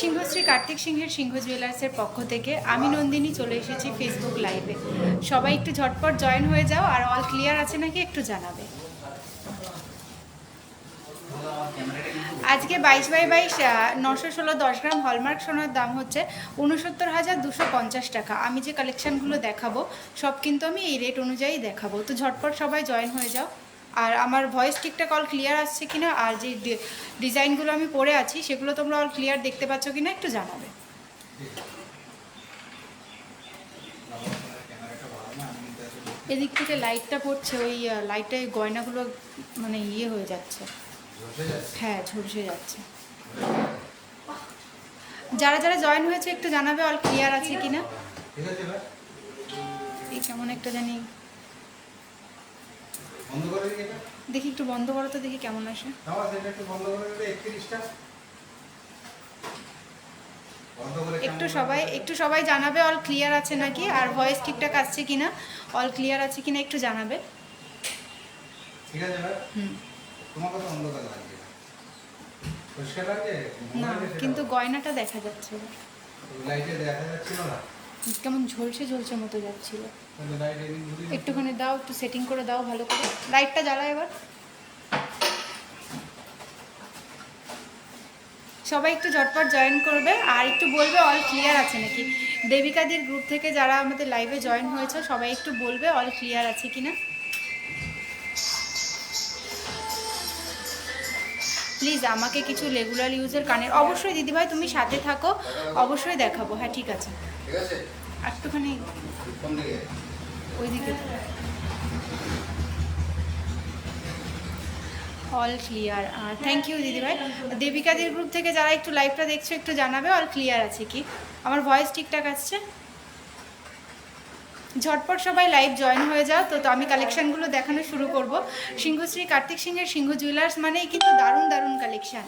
সিংহশ্রী কার্তিক সিংহের সিংহ জুয়েলার্সের পক্ষ থেকে আমি নন্দিনী চলে এসেছি ফেসবুক লাইভে। সবাই একটু ঝটপট জয়েন হয়ে যাও, আর অল ক্লিয়ার আছে নাকি একটু জানাবে। আজকে 22x22 916 10 গ্রাম হলমার্ক সোনার দাম হচ্ছে 69,250 টাকা। আমি যে কালেকশানগুলো দেখাবো সব কিন্তু আমি এই রেট অনুযায়ী দেখাবো, তো ঝটপট সবাই জয়েন হয়ে যাও। আর আমার ভয়েস ঠিকঠাক অল ক্লিয়ার আসছে কিনা, আর যে ডিজাইনগুলো আমি পরে আছি সেগুলো তোমরা অল ক্লিয়ার দেখতে পাচ্ছ কিনা একটু জানাবে। এদিক থেকে লাইটটা পড়ছে, ওই লাইটটায় গয়নাগুলো মানে ইয়ে হয়ে যাচ্ছে, হ্যাঁ ঝলসে যাচ্ছে। যারা যারা জয়েন হয়েছে একটু জানাবে অল ক্লিয়ার আছে কিনা। এই কেমন একটা জানি, দেখি একটু বন্ধ করো তো, দেখি কেমন আসে। একটু সবাই জানাবে অল ক্লিয়ার আছে নাকি, আর ভয়েস ঠিকঠাক আসছে কিনা, অল ক্লিয়ার আছে কিনা একটু জানাবে। ঠিক আছে ভাই। তোমার কথা অন্ধকার লাগছে না, কিন্তু গয়নাটা দেখা যাচ্ছে, লাইটে দেখা যাচ্ছিল না, কেমন ঝলসে ঝলসে মতো যাচ্ছিল। একটুখানি দাও, একটু সেটিং করে দাও ভালো করে, লাইটটা জ্বালা এবার। সবাই একটু ঝটপট জয়েন করবে, আর একটু বলবে অল ক্লিয়ার আছে নাকি। দেবিকাদির গ্রুপ থেকে যারা আমাদের লাইভে জয়েন হয়েছে সবাই একটু বলবে অল ক্লিয়ার আছে কিনা। প্লিজ আমাকে কিছু রেগুলার ইউজের কানের, অবশ্যই দিদিভাই তুমি সাথে থাকো, অবশ্যই দেখাবো। হ্যাঁ ঠিক আছে, একটুখানি ওইদিকে। অল ক্লিয়ার, থ্যাংক ইউ দিদিভাই। দেবিকাদির গ্রুপ থেকে যারা একটু লাইভটা দেখছো একটু জানাবে অল ক্লিয়ার আছে কি, আমার ভয়েস ঠিকঠাক আসছে। ঝটপট সবাই লাইভ জয়েন হয়ে যাও। তো আমি কালেকশানগুলো দেখানো শুরু করব। সিংহশ্রী কার্তিক সিংহের সিংহ জুয়েলার্স মানেই কিন্তু দারুণ দারুণ কালেকশান।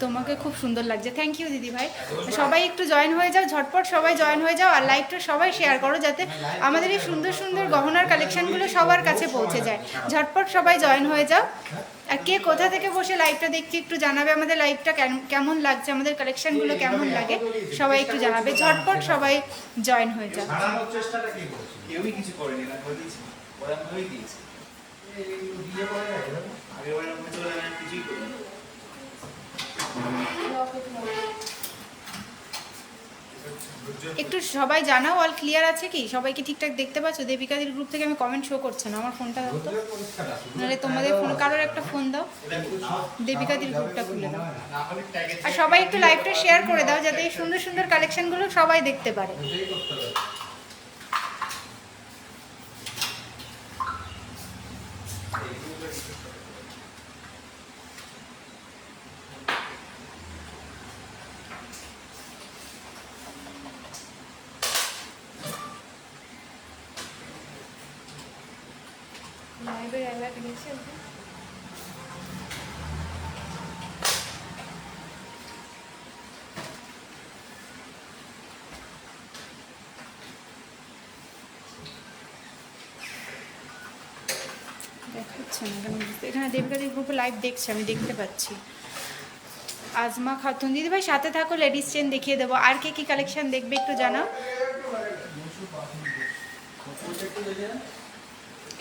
তোমাকে খুব সুন্দর লাগছে, থ্যাংক ইউ দিদি ভাই। সবাই একটু জয়েন হয়ে যাও, ঝটপট সবাই জয়েন হয়ে যাও, আর লাইভটা সবাই শেয়ার করো যাতে আমাদের এই সুন্দর সুন্দর গহনার কালেকশানগুলো সবার কাছে পৌঁছে যায়। ঝটপট সবাই জয়েন হয়ে যাও। আর কে কোথা থেকে বসে লাইভটা দেখছি একটু জানাবে, আমাদের লাইভটা কেমন লাগছে, আমাদের কালেকশানগুলো কেমন লাগে সবাই একটু জানাবে। ঝটপট সবাই জয়েন হয়ে যাও। কেউই কিছু করেনি, না করে দিয়েছি, ওরা হয়ে দিয়েছে। আগের বারে আমরা চলে গেলাম, কিছুই করিনি। একটু সবাই জানাও অল ক্লিয়ার আছে কি, সবাইকে ঠিকঠাক দেখতে পাচ্ছ। দেবিকাদির গ্রুপ থেকে আমি কমেন্ট শো করছে না, আমার ফোনটা দাও তো, নাহলে তোমাদের ফোন কারোর একটা ফোন দাও, দেবিকাদির গ্রুপটা খুলে দাও। আর সবাই একটু লাইভটা শেয়ার করে দাও যাতে এই সুন্দর সুন্দর কালেকশনগুলো সবাই দেখতে পারে। লাইভের অ্যালার্ট গেছে, দেখাচ্ছে না কেন, এখানে দেবিকাদির গ্রুপে লাইভ দেখছে, আমি দেখতে পাচ্ছি। আজমা খাতুন দিদিভাই সাথে থাকো, লেডিস চেন দেখিয়ে দেবো। আর কে কি কালেকশন দেখবে একটু জানাও।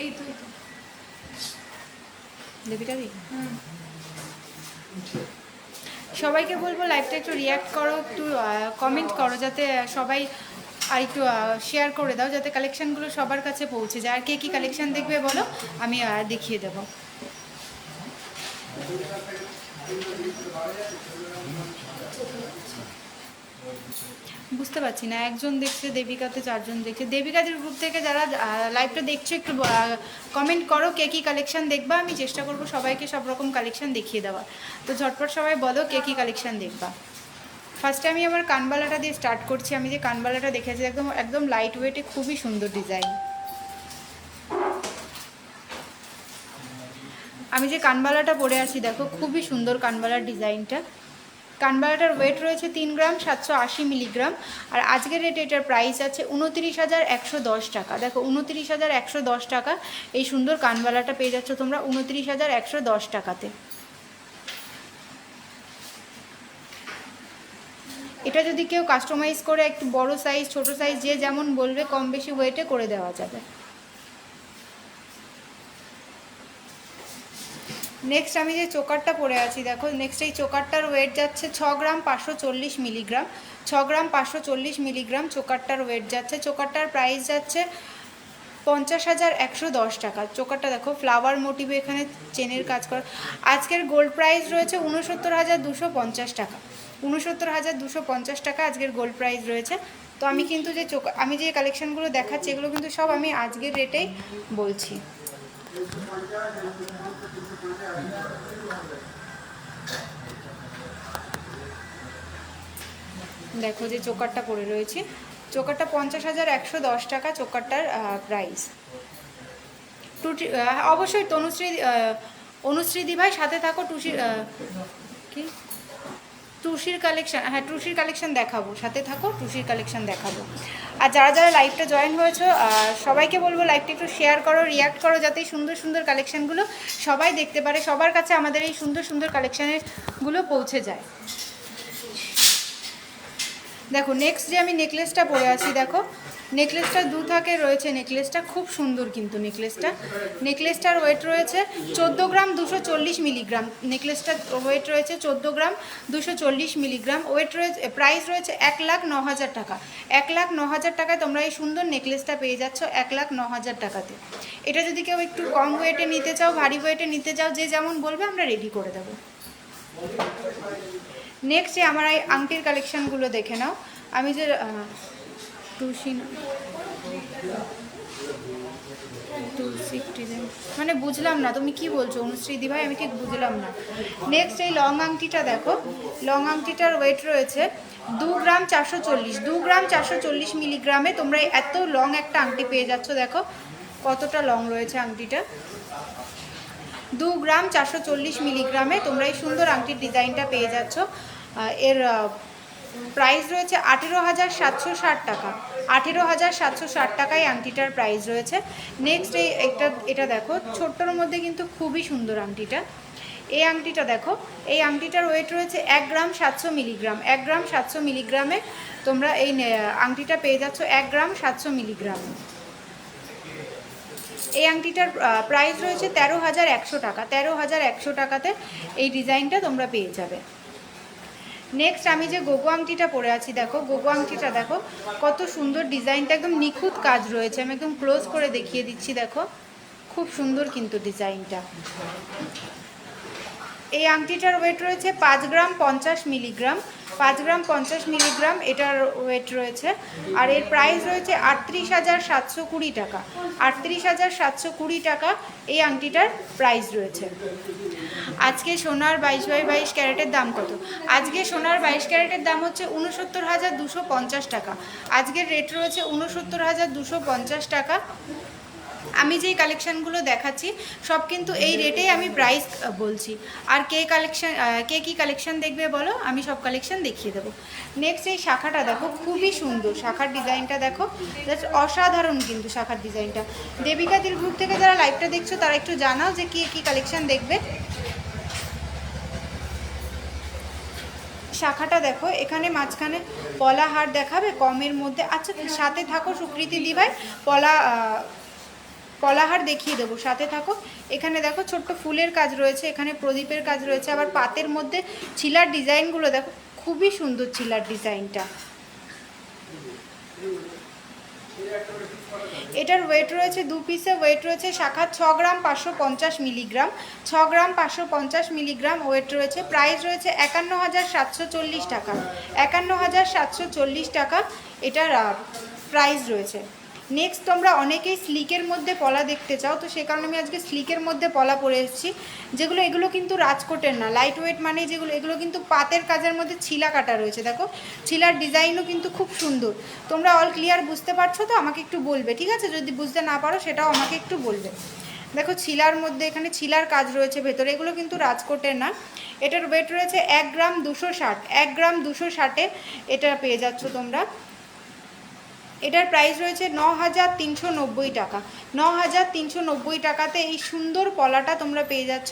এই তো দেবিকাদি, সবাইকে বলবো লাইভটা একটু রিয়াক্ট করো, একটু কমেন্ট করো, যাতে সবাই আর একটু শেয়ার করে দাও যাতে কালেকশানগুলো সবার কাছে পৌঁছে যায়। আর কে কী কালেকশান দেখবে বলো, আমি দেখিয়ে দেবো। বুঝতে পারছি না, একজন দেখছে, দেবিকাতে 4 জন দেখছে। দেবিকাদের গ্রুপ থেকে যারা লাইভটা দেখছো একটু কমেন্ট করো কে কী কালেকশান দেখবা, আমি চেষ্টা করবো সবাইকে সব রকম কালেকশান দেখিয়ে দেওয়ার। তো ঝটপট সবাই বলো কে কী কালেকশান দেখবা। ফার্স্টে আমি আমার কানবালাটা দিয়ে স্টার্ট করছি। আমি যে কানবালাটা দেখেছি একদম একদম লাইট ওয়েটে, খুবই সুন্দর ডিজাইন। আমি যে কানবালাটা পরে আছি দেখো, খুবই সুন্দর কানবালার ডিজাইনটা। কানবালাটার ওয়েট রয়েছে 3 গ্রাম 780 মিলিগ্রাম। আর আজকের রেটে এটার প্রাইস আছে 29,110 টাকা। দেখো 29,110 টাকা এই সুন্দর কানবালাটা পেয়ে যাচ্ছ তোমরা 29,110 টাকাতে। এটা যদি কেউ কাস্টমাইজ করে একটু বড় সাইজ ছোট সাইজ যে যেমন বলবে কম বেশি ওয়েটে করে দেওয়া যাবে। নেক্সট আমি যে চোকারটা পরে আছি দেখো, নেক্সট এই চোকারটার ওয়েট যাচ্ছে 6 গ্রাম 540 মিলিগ্রাম। 6 গ্রাম 540 মিলিগ্রাম চোকারটার ওয়েট যাচ্ছে। চোকারটার প্রাইস যাচ্ছে 50,110 টাকা। চোকারটা দেখো ফ্লাওয়ার মোটিভে এখানে চেনের কাজ করা। আজকের গোল্ড প্রাইস রয়েছে 69,250 টাকা। 69,250 টাকা আজকের গোল্ড প্রাইস রয়েছে। তো আমি কিন্তু যে আমি যে কালেকশানগুলো দেখাচ্ছি এগুলো কিন্তু সব আমি আজকের রেটেই বলছি। দেখো যে চোকারটা পরে রয়েছে, চোকারটা 50,110 টাকা চোকারটার প্রাইস। অবশ্যই অনুশ্রী দি ভাই সাথে থাকো। কি টুসির কালেকশান, হ্যাঁ টুসির কালেকশান দেখাবো, সাথে থাকো টুসির কালেকশান দেখাবো। আর যারা যারা লাইভটা জয়েন হয়েছো সবাইকে বলবো লাইভটা একটু শেয়ার করো, রিয়াক্ট করো, যাতে এই সুন্দর সুন্দর কালেকশানগুলো সবাই দেখতে পারে, সবার কাছে আমাদের এই সুন্দর সুন্দর কালেকশানগুলো পৌঁছে যায়। দেখো নেক্সট যে আমি নেকলেসটা পরে আছি, দেখো নেকলেসটা দু থাকে রয়েছে, নেকলেসটা খুব সুন্দর কিন্তু নেকলেসটার ওয়েট রয়েছে 14 গ্রাম 240 মিলিগ্রাম। নেকলেসটার ওয়েট রয়েছে 14 গ্রাম 240 মিলিগ্রাম। ওয়েট রয়েছে, প্রাইস রয়েছে 1,09,000 টাকা। 1,09,000 টাকায় তোমরা এই সুন্দর নেকলেসটা পেয়ে যাচ্ছ 1,09,000 টাকাতে। এটা যদি কেউ একটু কম ওয়েটে নিতে চাও, ভারী ওয়েটে নিতে চাও, যে যেমন বলবে আমরা রেডি করে দেবো। নেক্সট যে আমার এই আংটির কালেকশানগুলো দেখে নাও। আমি যে মানে বুঝলাম না তুমি কি বলছো অনুশ্রী দি ভাই, আমি ঠিক বুঝলাম না। নেক্সট এই লং আংটিটা দেখো, লং আংটিটার ওয়েট রয়েছে 2 গ্রাম 440। 2 গ্রাম 440 মিলিগ্রামে তোমরা এত লং একটা আংটি পেয়ে যাচ্ছ। দেখো কতটা লং রয়েছে আংটিটা। 2 গ্রাম 440 মিলিগ্রামে তোমরা এই সুন্দর আংটির ডিজাইনটা পেয়ে যাচ্ছ। এর প্রাইস রয়েছে 18,760 টাকা। 18,760 টাকায় আংটিটার প্রাইস রয়েছে। নেক্সট এটা দেখো ছোট্টর মধ্যে কিন্তু খুবই সুন্দর আংটিটা। এই আংটিটা দেখো, এই আংটিটার ওয়েট রয়েছে 1 গ্রাম 700 মিলিগ্রাম। 1 গ্রাম 700 মিলিগ্রামে তোমরা এই আংটিটা পেয়ে যাচ্ছ 1 গ্রাম 700 মিলিগ্রাম। এই আংটিটার প্রাইস রয়েছে 13,100 টাকা। 13,100 টাকাতে এই ডিজাইনটা তোমরা পেয়ে যাবে। নেক্সট আমি যে গোগো আংটিটা পরে আছি, দেখো গোগো আংটিটা দেখো কত সুন্দর ডিজাইনটা, একদম নিখুঁত কাজ রয়েছে। আমি একদম ক্লোজ করে দেখিয়ে দিচ্ছি, দেখো খুব সুন্দর কিন্তু ডিজাইনটা। এই আংটিটার ওয়েট রয়েছে 5 গ্রাম 50 মিলিগ্রাম। 5 গ্রাম 50 মিলিগ্রাম এটার ওয়েট রয়েছে। আর এর প্রাইস রয়েছে 38,720 টাকা। 38,720 টাকা এই আংটিটার প্রাইস রয়েছে। আজকে সোনার 22x22 ক্যারেটের দাম কত? আজকে সোনার 22 ক্যারেটের দাম হচ্ছে 69,250 টাকা। আজকের রেট রয়েছে 69,250 টাকা। আমি যেই কালেকশানগুলো দেখাচ্ছি সব কিন্তু এই রেটেই আমি প্রাইস বলছি। আর কে কী কালেকশান দেখবে বলো, আমি সব কালেকশান দেখিয়ে দেবো। নেক্সট এই শাখাটা দেখো খুবই সুন্দর, শাখার ডিজাইনটা দেখো জাস্ট অসাধারণ কিন্তু শাখার ডিজাইনটা। দেবিকা দির গ্রুপ থেকে যারা লাইভটা দেখছো তারা একটু জানাও যে কী কালেকশান দেখবে। শাখাটা দেখো, এখানে মাঝখানে পলা হার দেখাবে কমের মধ্যে। আচ্ছা সাথে থাকো সুকৃতি দি ভাই, পলাহার দেখিয়ে দেবো, সাথে থাকো। এখানে দেখো ছোট্ট ফুলের কাজ রয়েছে, এখানে প্রদীপের কাজ রয়েছে, আবার পাতের মধ্যে ছিলার ডিজাইনগুলো দেখো খুবই সুন্দর ছিলার ডিজাইনটা। এটার ওয়েট রয়েছে 2 পিসে ওয়েট রয়েছে শাখা 6 গ্রাম 550 মিলিগ্রাম। 6 গ্রাম 550 মিলিগ্রাম ওয়েট রয়েছে। প্রাইস রয়েছে 51,740 টাকা। 51,740 টাকা এটার প্রাইস রয়েছে। নেক্সট তোমরা অনেকেই স্লিকের মধ্যে পলা দেখতে চাও, তো সে কারণে আমি আজকে স্লিকের মধ্যে পলা পরে এসেছি। এগুলো কিন্তু রাজকোটের না, লাইট ওয়েট মানে এগুলো কিন্তু পাতের কাজের মধ্যে ছিলা কাটা রয়েছে। দেখো ছিলার ডিজাইনও কিন্তু খুব সুন্দর। তোমরা অল ক্লিয়ার বুঝতে পারছো তো? আমাকে একটু বলবে, ঠিক আছে? যদি বুঝতে না পারো সেটাও আমাকে একটু বলবে। দেখো ছিলার মধ্যে এখানে ছিলার কাজ রয়েছে ভেতরে, এগুলো কিন্তু রাজকোটের না, এটার ওয়েট রয়েছে 1 গ্রাম 260, 1 গ্রাম 260-এ এটা পেয়ে যাচ্ছ তোমরা। এটার প্রাইস রয়েছে 9,390 টাকা। 9,390 টাকাতে এই সুন্দর পলাটা তোমরা পেয়ে যাচ্ছ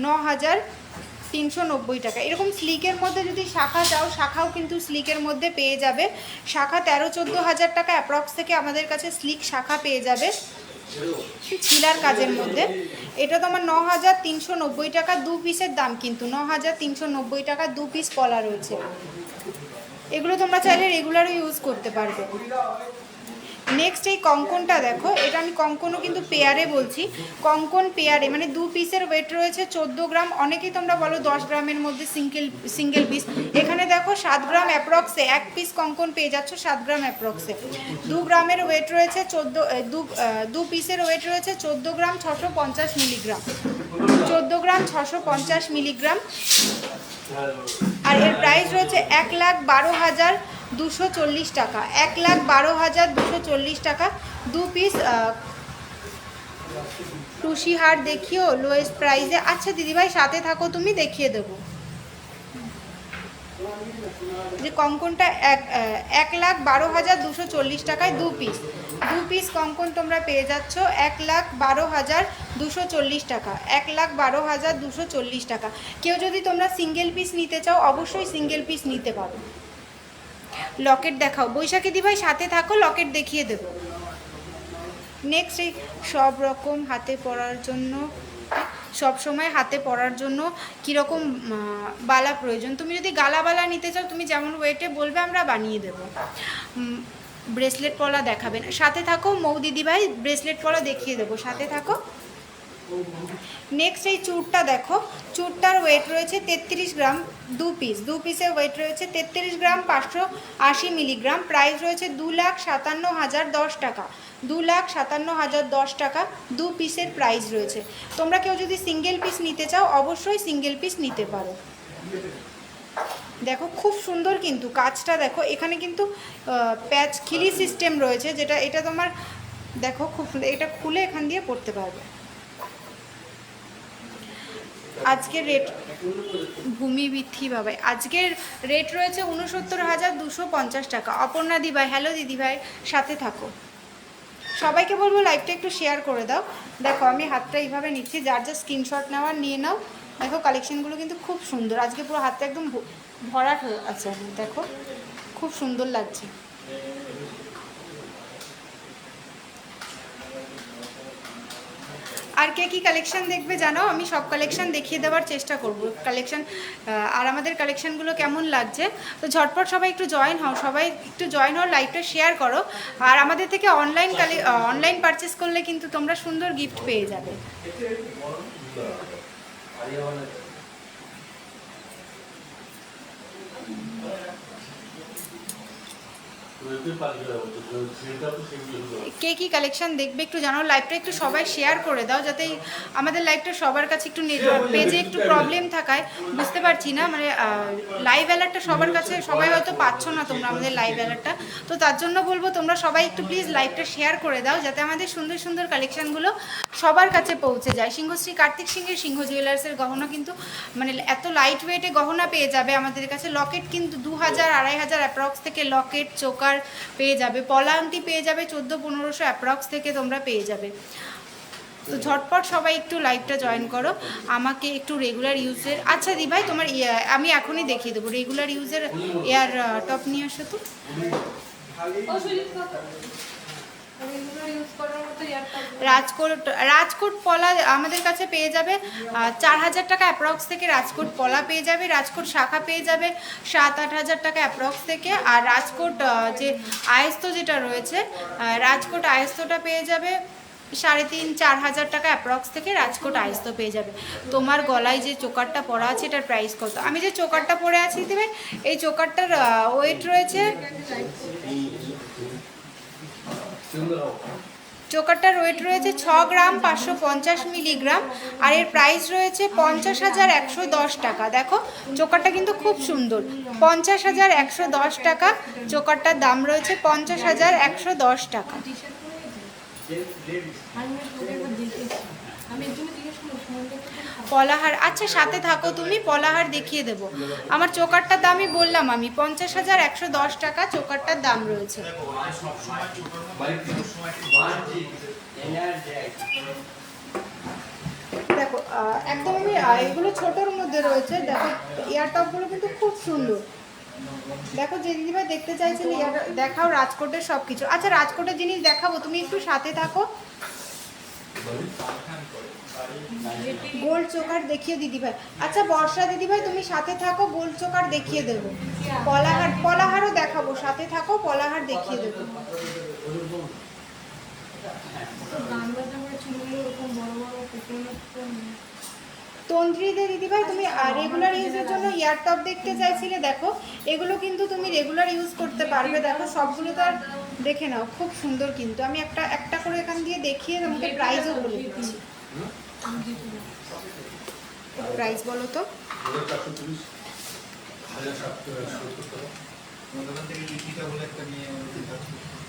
9,390 টাকা। এরকম স্লিকের মধ্যে যদি শাখা চাও, শাখাও কিন্তু স্লিকের মধ্যে পেয়ে যাবে। শাখা 13-14 হাজার টাকা অ্যাপ্রক্স থেকে আমাদের কাছে স্লিক শাখা পেয়ে যাবে ছিলার কাজের মধ্যে। এটা তোমার 9,390 টাকা, 2 পিসের দাম কিন্তু 9,390 টাকা 2 পিস পলা রয়েছে। এগুলো তোমরা চাইলে রেগুলারও ইউজ করতে পারবে। নেক্সট এই কঙ্কনটা দেখো, এটা আমি কঙ্কনও কিন্তু পেয়ারে বলছি, কঙ্কন পেয়ারে, মানে 2 পিসের ওয়েট রয়েছে 14 গ্রাম। অনেকেই তোমরা বলো 10 গ্রামের মধ্যে সিঙ্গেল পিস, এখানে দেখো 7 গ্রাম অ্যাপ্রক্সে 1 পিস কঙ্কন পেয়ে যাচ্ছ 7 গ্রাম অ্যাপ্রক্সে। 2 গ্রামের ওয়েট রয়েছে 2 পিসের ওয়েট রয়েছে 14 গ্রাম 650 মিলিগ্রাম, 14 গ্রাম 650 মিলিগ্রাম। আর এর প্রাইস রয়েছে 1,12,240 টাকা, 1,12,240 টাকা 2 পিস। টুসি হার দেখিও লোয়েস্ট প্রাইসে। আচ্ছা দিদিভাই সাথে থাকো, তুমি দেখিয়ে দেবো যে কঙ্কনটা 1,12,240 টাকায় 2 পিস। 2 পিস কঙ্কন তোমরা পেয়ে যাচ্ছ 1,12,240 টাকা, 1,12,240 টাকা। কেউ যদি তোমরা সিঙ্গেল পিস নিতে চাও অবশ্যই সিঙ্গেল পিস নিতে পারো। লকেট দেখাও বৈশাখী দিভাই, সাথে থাকো, লকেট দেখিয়ে দেবো। নেক্সট এই সব রকম হাতে পরার জন্য, সব সময় হাতে পরার জন্য কীরকম বালা প্রয়োজন, তুমি যদি গালাবালা নিতে চাও তুমি যেমন ওয়েটে বলবে আমরা বানিয়ে দেবো। ব্রেসলেট পলা দেখাবেন, সাথে থাকো মৌ দিদিভাই, ব্রেসলেট পলা দেখিয়ে দেবো, সাথে থাকো। নেক্সট এই চুড়টা দেখো, চুড়টার ওয়েট রয়েছে 33 গ্রাম 2 পিস, 2 পিসের ওয়েট রয়েছে 33 গ্রাম 580 মিলিগ্রাম। প্রাইস রয়েছে 2,57,010 টাকা, 2,57,010 টাকা 2 পিসের প্রাইস রয়েছে। তোমরা কেউ যদি সিঙ্গেল পিস নিতে চাও অবশ্যই সিঙ্গেল পিস নিতে পারো। দেখো খুব সুন্দর কিন্তু কাজটা দেখো, এখানে কিন্তু প্যাচ খিলি সিস্টেম রয়েছে, যেটা এটা তোমার দেখো খুব সুন্দর, এটা খুলে এখান দিয়ে পড়তে পারবে। আজকের রেট ভূমি বৃদ্ধি বাবাই, আজকের রেট রয়েছে 69,250 টাকা। অপর্ণা দিভাই, হ্যালো দিদিভাই, সাথে থাকো। সবাইকে বলবো লাইভটা একটু শেয়ার করে দাও। দেখো আমি হাতটা এইভাবে নিচ্ছি, যার যা স্ক্রিনশট নেওয়ার নিয়ে নাও। দেখো কালেকশানগুলো কিন্তু খুব সুন্দর, আজকে পুরো হাতটা একদম ভরাট হয়ে আছে, দেখো খুব সুন্দর লাগছে। আর কে কী কালেকশান দেখবে জানাও, আমি সব কালেকশান দেখিয়ে দেওয়ার চেষ্টা করব কালেকশান। আর আমাদের কালেকশানগুলো কেমন লাগছে, তো ঝটপট সবাই একটু জয়েন হও, সবাই একটু জয়েন হও, লাইভটা শেয়ার করো। আর আমাদের থেকে অনলাইন পারচেস করলে কিন্তু তোমরা সুন্দর গিফট পেয়ে যাবে। কে কী কালেকশান দেখবে একটু জানাও, লাইভটা একটু সবাই শেয়ার করে দাও, যাতে আমাদের লাইভটা সবার কাছে একটু নেটওয়ার্ক পেজে একটু প্রবলেম থাকায় বুঝতে পারছি না, মানে লাইভ অ্যালার্টটা সবার কাছে সবাই হয়তো পাচ্ছ না তোমরা আমাদের লাইভ অ্যালার্টটা। তো তার জন্য বলবো তোমরা সবাই একটু প্লিজ লাইভটা শেয়ার করে দাও, যাতে আমাদের সুন্দর সুন্দর কালেকশানগুলো সবার কাছে পৌঁছে যায়। সিংহশ্রী কার্তিক সিংহের সিংহ জুয়েলার্সের গহনা কিন্তু মানে এত লাইট ওয়েটে গহনা পেয়ে যাবে আমাদের কাছে। লকেট কিন্তু 2,000-2,500 অ্যাপ্রক্স থেকে লকেট চোকার পেয়ে যাবে, পলা আংটি পেয়ে যাবে 1400-1500 অ্যাপ্রক্স থেকে তোমরা পেয়ে যাবে। তো ঝটপট সবাই একটু লাইভটা জয়েন করো। আমাকে একটু রেগুলার ইউজের, আচ্ছা দিভাই তোমার আমি এখনই দেখিয়ে দেবো, রেগুলার ইউজের এয়ার টপ নিয়ে আসো তো। রাজকোট পলা আমাদের কাছে পেয়ে যাবে 4,000 টাকা অ্যাপ্রক্স থেকে রাজকোট পলা পেয়ে যাবে, রাজকোট শাখা পেয়ে যাবে 7-8 হাজার টাকা অ্যাপ্রক্স থেকে। আর রাজকোট যে আয়স্ত যেটা রয়েছে, রাজকোট আয়স্তটা পেয়ে যাবে 3,500-4 হাজার টাকা অ্যাপ্রক্স থেকে রাজকোট আয়স্ত পেয়ে যাবে। তোমার গলায় যে চোকারটা পরা আছে এটার প্রাইস কত? আমি যে চোকারটা পরে আছি দেবে, এই চোকারটার ওয়েট রয়েছে, চোকারটার ওয়েট রয়েছে 6 গ্রাম 550 মিলিগ্রাম। আর এর প্রাইস রয়েছে 50,110 টাকা। দেখো চোকারটা কিন্তু খুব সুন্দর, 50,110 টাকা চোকারটার দাম রয়েছে, 50,110 টাকা। পলাহার, আচ্ছা সাথে থাকো তুমি, পলাহার দেখিয়ে দেবো। আমার চোকারটার দামই বললাম আমি, 50,110 টাকা চোকারটার দাম রয়েছে। সবসময় ছোটোর মধ্যে সবসময় একটু দেখো একদম আমি এগুলো ছোটোর মধ্যে রয়েছে। দেখো ইয়ার টপগুলো কিন্তু খুব সুন্দর। দেখো যে দিদিভাই দেখতে চাইছিলে ইয়ার দেখাও, রাজকোটের সব কিছু। আচ্ছা রাজকোটের জিনিস দেখাবো, তুমি একটু সাথে থাকো। গোল্ড চোকার দেখিয়ে দিদিভাই। আচ্ছা বর্ষা দিদিভাই তুমি সাথে থাকো, গোল্ড চোকার দেখিয়ে দেবো। পলাহার, পলাহারও দেখাবো, সাথে থাকো, পলাহার দেখিয়ে দেবো। তন্ত্রীতে দিদিভাই তুমি রেগুলার ইউজের জন্য ইয়ার টপ দেখতে চাইছিলে, দেখো এগুলো কিন্তু তুমি রেগুলার ইউজ করতে পারবে। দেখো সবগুলো তো আর দেখে নাও, খুব সুন্দর কিন্তু। আমি একটা একটা করে এখান দিয়ে দেখিয়ে তোমাকে প্রাইসও বলে দিচ্ছি। প্রাইস বলো তো।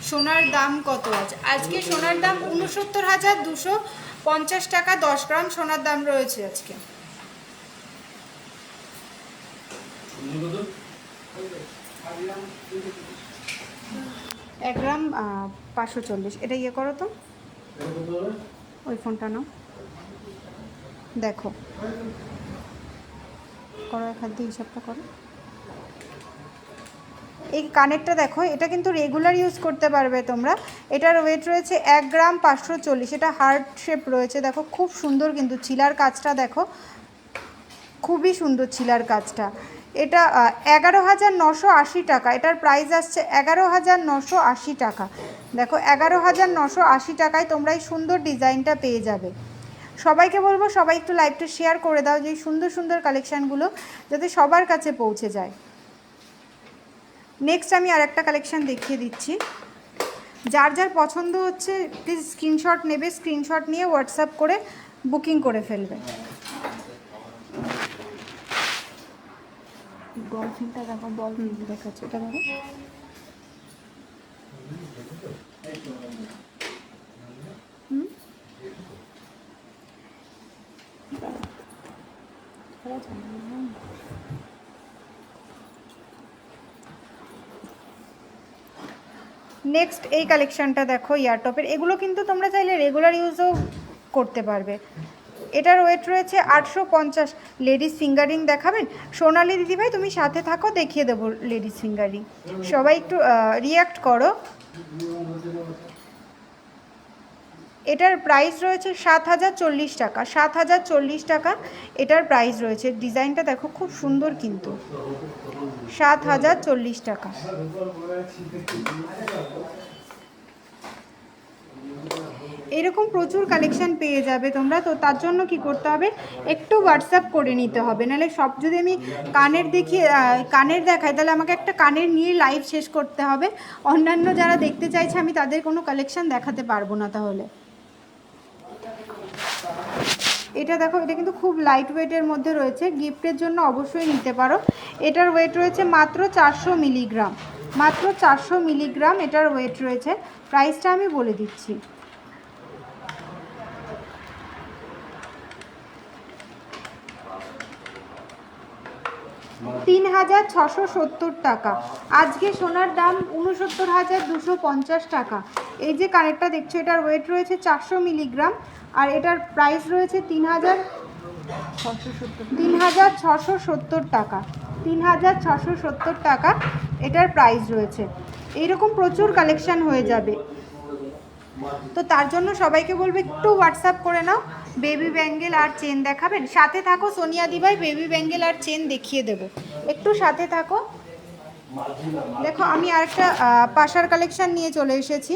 সোনার দাম কত আছে আজকে? সোনার দাম 69,250 টাকা 10 গ্রাম সোনার দাম রয়েছে আজকে। এক গ্রাম 540। এটা ইয়ে করো তো, ওই ফোনটা নাও, দেখো করো, এক হাত দিয়ে হিসাবটা করো। এই কানেরটা দেখো, এটা কিন্তু রেগুলার ইউজ করতে পারবে তোমরা। এটার ওয়েট রয়েছে 1 গ্রাম 540। এটা হার্ট শেপ রয়েছে, দেখো খুব সুন্দর কিন্তু। চিলার কাজটা দেখো, খুবই সুন্দর চিলার কাজটা। এটা 11,980 টাকা। এটার প্রাইস আসছে 11,980 টাকা। দেখো 11,980 টাকায় তোমরা এই সুন্দর ডিজাইনটা পেয়ে যাবে। সবাইকে বলবো সবাই একটু লাইভটা শেয়ার করে দাও, যে সুন্দর সুন্দর কালেকশানগুলো যাতে সবার কাছে পৌঁছে যায়। নেক্সট আমি আর একটা কালেকশান দেখিয়ে দিচ্ছি। যার যার পছন্দ হচ্ছে প্লিজ স্ক্রিনশট নেবে, স্ক্রিনশট নিয়ে হোয়াটসঅ্যাপ করে বুকিং করে ফেলবে। ডলফিনটা দেখো, ডলফিন দেখাচ্ছে, এটা দেখো। নেক্সট এই কালেকশানটা দেখো ইয়ার টপের। এগুলো কিন্তু তোমরা চাইলে রেগুলার ইউজও করতে পারবে। এটার ওয়েট রয়েছে 850। লেডিস ফিঙ্গারিং দেখাবেন সোনালি দিদিভাই? তুমি সাথে থাকো, দেখিয়ে দেবো লেডিস ফিঙ্গারিং। সবাই একটু রিয়াক্ট করো। এটার প্রাইস রয়েছে 7,040 টাকা। 7,040 টাকা এটার প্রাইস রয়েছে। ডিজাইনটা দেখো খুব সুন্দর কিন্তু। 7,040 টাকা। এরকম প্রচুর কালেকশান পেয়ে যাবে তোমরা। তো তার জন্য কি করতে হবে, একটু হোয়াটসঅ্যাপ করে নিতে হবে। নাহলে সব যদি আমি কানের দেখাই তাহলে আমাকে একটা কানের নিয়ে লাইভ শেষ করতে হবে। অন্যান্য যারা দেখতে চাইছে আমি তাদের কোনো কালেকশান দেখাতে পারবো না তাহলে। এটা দেখো, এটা কিন্তু খুব লাইট ওয়েটের মধ্যে রয়েছে, গিফটের জন্য অবশ্যই নিতে পারো। এটার ওয়েট রয়েছে মাত্র 400 মিলিগ্রাম। মাত্র 400 মিলিগ্রাম এটার ওয়েট রয়েছে। প্রাইসটা আমি বলে দিচ্ছি। $3,670 টাকা। আজকে সোনার দাম 69,250 টাকা। এই যে কানেরটা দেখছো, এটার ওয়েট রয়েছে 400 মিলিগ্রাম আর এটার প্রাইস রয়েছে 3,670 টাকা। 3,670 টাকা এটার প্রাইস রয়েছে। এইরকম প্রচুর কালেকশান হয়ে যাবে। তো তার জন্য সবাইকে বলবো একটু হোয়াটসঅ্যাপ করে নাও। বেবি ব্যাঙ্গেল আর চেন দেখাবেন? সাথে থাকো সোনিয়া দিভাই, বেবি ব্যাঙ্গেল আর চেন দেখিয়ে দেবো, একটু সাথে থাকো। দেখো আমি আরেকটা পাশার কালেকশান নিয়ে চলে এসেছি।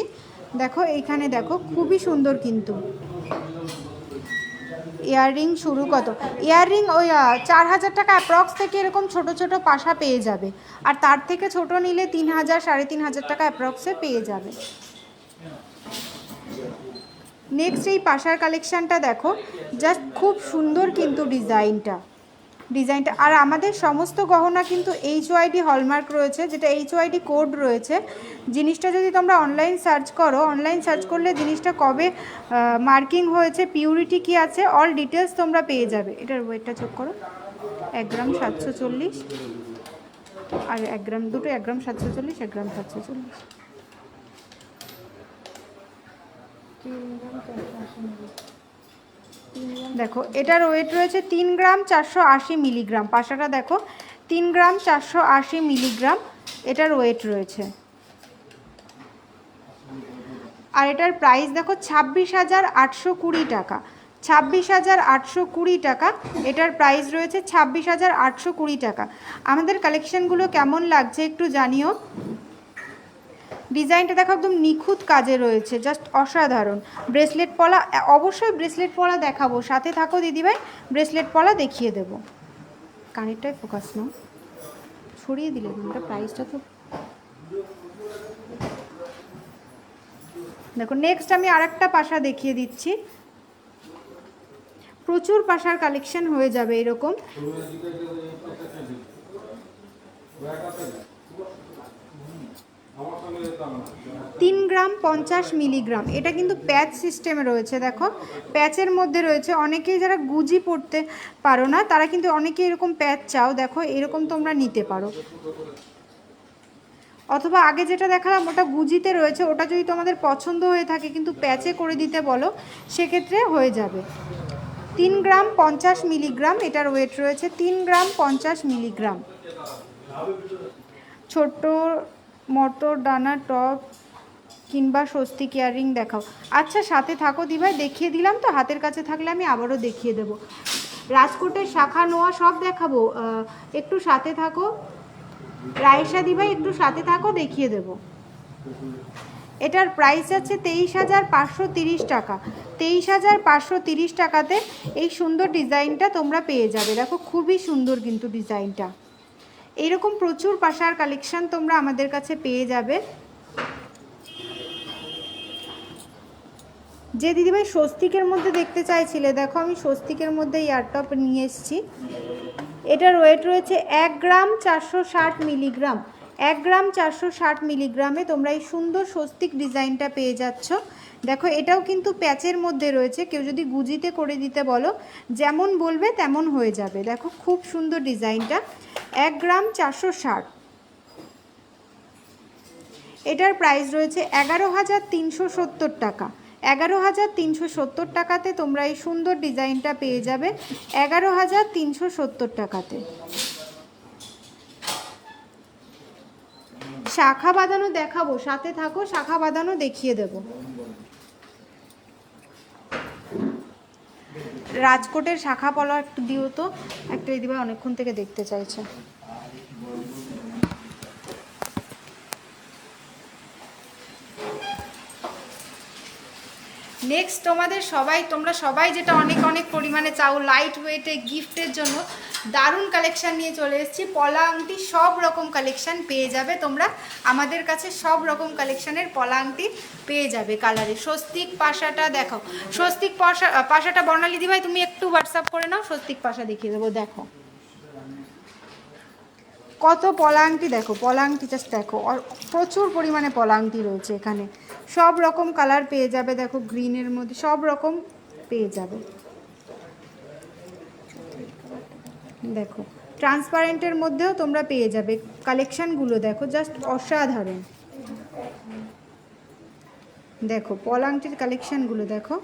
দেখো এইখানে দেখো খুবই সুন্দর কিন্তু। ইয়াররিং শুরু কত? ইয়াররিং ওই 4,000 টাকা অ্যাপ্রক্স থেকে এরকম ছোট ছোট পাশা পেয়ে যাবে। আর তার থেকে ছোট নিলে 3,000 3,500 টাকা অ্যাপ্রক্সে পেয়ে যাবে। নেক্সট এই পাশার কালেকশানটা দেখো, জাস্ট খুব সুন্দর কিন্তু ডিজাইনটা। ডিজাইনটা। আর আমাদের সমস্ত গহনা কিন্তু HYD হলমার্ক রয়েছে, যেটা HYD কোড রয়েছে। জিনিসটা যদি তোমরা অনলাইন সার্চ করো, অনলাইন সার্চ করলে জিনিসটা কবে মার্কিং হয়েছে, পিউরিটি কি আছে, অল ডিটেলস তোমরা পেয়ে যাবে। এটার ওয়েটটা চেক করো, 1 গ্রাম 740, আর 1 গ্রাম, দুটো 1 গ্রাম 740, 1 গ্রাম 740। দেখো এটার ওয়েট রয়েছে 3 গ্রাম 480 মিলিগ্রাম। পাশাটা দেখো 3 গ্রাম 480 মিলিগ্রাম এটার ওয়েট রয়েছে। আর এটার প্রাইস দেখো 26,820 টাকা। 26,820 টাকা এটার প্রাইস রয়েছে, 26,820 টাকা। আমাদের কালেকশানগুলো কেমন লাগছে একটু জানিও। ডিজাইনটা দেখো একদম নিখুঁত কাজে রয়েছে, জাস্ট অসাধারণ। ব্রেসলেট পলা, অবশ্যই ব্রেসলেট পলা দেখাবো, সাথে থাকো দিদিভাই, ব্রেসলেট পলা দেখিয়ে দেবো। কানেরটাই ফোকাস নাও, সরিয়ে দিলে তোমরা, প্রাইসটা তো দেখো। নেক্সট আমি আরেকটা পাশা দেখিয়ে দিচ্ছি, প্রচুর পাশার কালেকশন হয়ে যাবে এরকম। 3 গ্রাম 50 মিলিগ্রাম। এটা কিন্তু প্যাচ সিস্টেমে রয়েছে, দেখো প্যাচের মধ্যে রয়েছে। অনেকেই যারা গুজি পড়তে পারো না, তারা কিন্তু অনেকে এরকম প্যাচ চাও, দেখো এরকম তোমরা নিতে পারো। অথবা আগে যেটা দেখালাম ওটা গুজিতে রয়েছে, ওটা যদি তোমাদের পছন্দ হয়ে থাকে কিন্তু প্যাচে করে দিতে বলো, সেক্ষেত্রে হয়ে যাবে। 3 গ্রাম 50 মিলিগ্রাম এটার ওয়েট রয়েছে, 3 গ্রাম 50 মিলিগ্রাম। ছোট্ট মটর দানা টপ কিংবা স্বস্তিক ইয়াররিং দেখাও। আচ্ছা সাথে থাকো দিভাই, দেখিয়ে দিলাম তো, হাতের কাছে থাকলে আমি আবারও দেখিয়ে দেবো। রাজকোটের শাখা নোয়া সব দেখাবো, একটু সাথে থাকো। রাইসা দিভাই একটু সাথে থাকো, দেখিয়ে দেব। এটার প্রাইস আছে 23,530 টাকা। 23,530 টাকাতে এই সুন্দর ডিজাইনটা তোমরা পেয়ে যাবে। দেখো খুবই সুন্দর কিন্তু ডিজাইনটা। এইরকম প্রচুর পাশার কালেকশন তোমরা আমাদের কাছে পেয়ে যাবে। যে দিদিভাই স্বস্তিকের মধ্যে দেখতে চাইছিলে, দেখো আমি স্বস্তিকের মধ্যে ইয়ারটপ নিয়ে এসেছি। এটার ওয়েট রয়েছে 1 গ্রাম 460 মিলিগ্রাম। 1 গ্রাম 460 মিলিগ্রামে তোমরা এই সুন্দর স্বস্তিক ডিজাইনটা পেয়ে যাচ্ছ। দেখো এটাও কিন্তু প্যাচের মধ্যে রয়েছে, কেউ যদি গুজিতে করে দিতে বলো, যেমন বলবে তেমন হয়ে যাবে। দেখো খুব সুন্দর ডিজাইনটা, 1 গ্রাম 460। এটার প্রাইস রয়েছে 11,370 টাকা। 11,370 টাকাতে তোমরা এই সুন্দর ডিজাইনটা পেয়ে যাবে, 11,370 টাকাতে। শাখা বাঁধানো দেখাবো, সাথে থাকো, শাখা বাঁধানো দেখিয়ে দেব। রাজকোটের শাখা পলা একটু দিও তো, একটা দিদিভাই অনেকক্ষণ থেকে দেখতে চাইছে। নেক্সট তোমরা সবাই যেটা অনেক অনেক পরিমাণে চাও, লাইট ওয়েটে গিফটের জন্য দারুণ কালেকশান নিয়ে চলে এসেছি। পলা আংটি সব রকম কালেকশান পেয়ে যাবে তোমরা আমাদের কাছে, সব রকম কালেকশানের পলা আংটি পেয়ে যাবে কালারে। স্বস্তিক পাশাটা দেখাও, স্বস্তিক পাশাটা বর্ণালী দিভাই তুমি একটু হোয়াটসঅ্যাপ করে নাও, স্বস্তিক পাশা দেখিয়ে দেবো। দেখো কত পলা আংটি, দেখো পলা আংটি জাস্ট দেখো, প্রচুর পরিমাণে পলা আংটি রয়েছে এখানে। সব রকম কালার পেয়ে যাবে, দেখো গ্রিনের মধ্যে সব রকম পেয়ে যাবে। দেখো ট্রান্সপারেন্টের মধ্যেও তোমরা পেয়ে যাবে। কালেকশানগুলো দেখো জাস্ট অসাধারণ। দেখো পলা আংটির কালেকশানগুলো দেখো,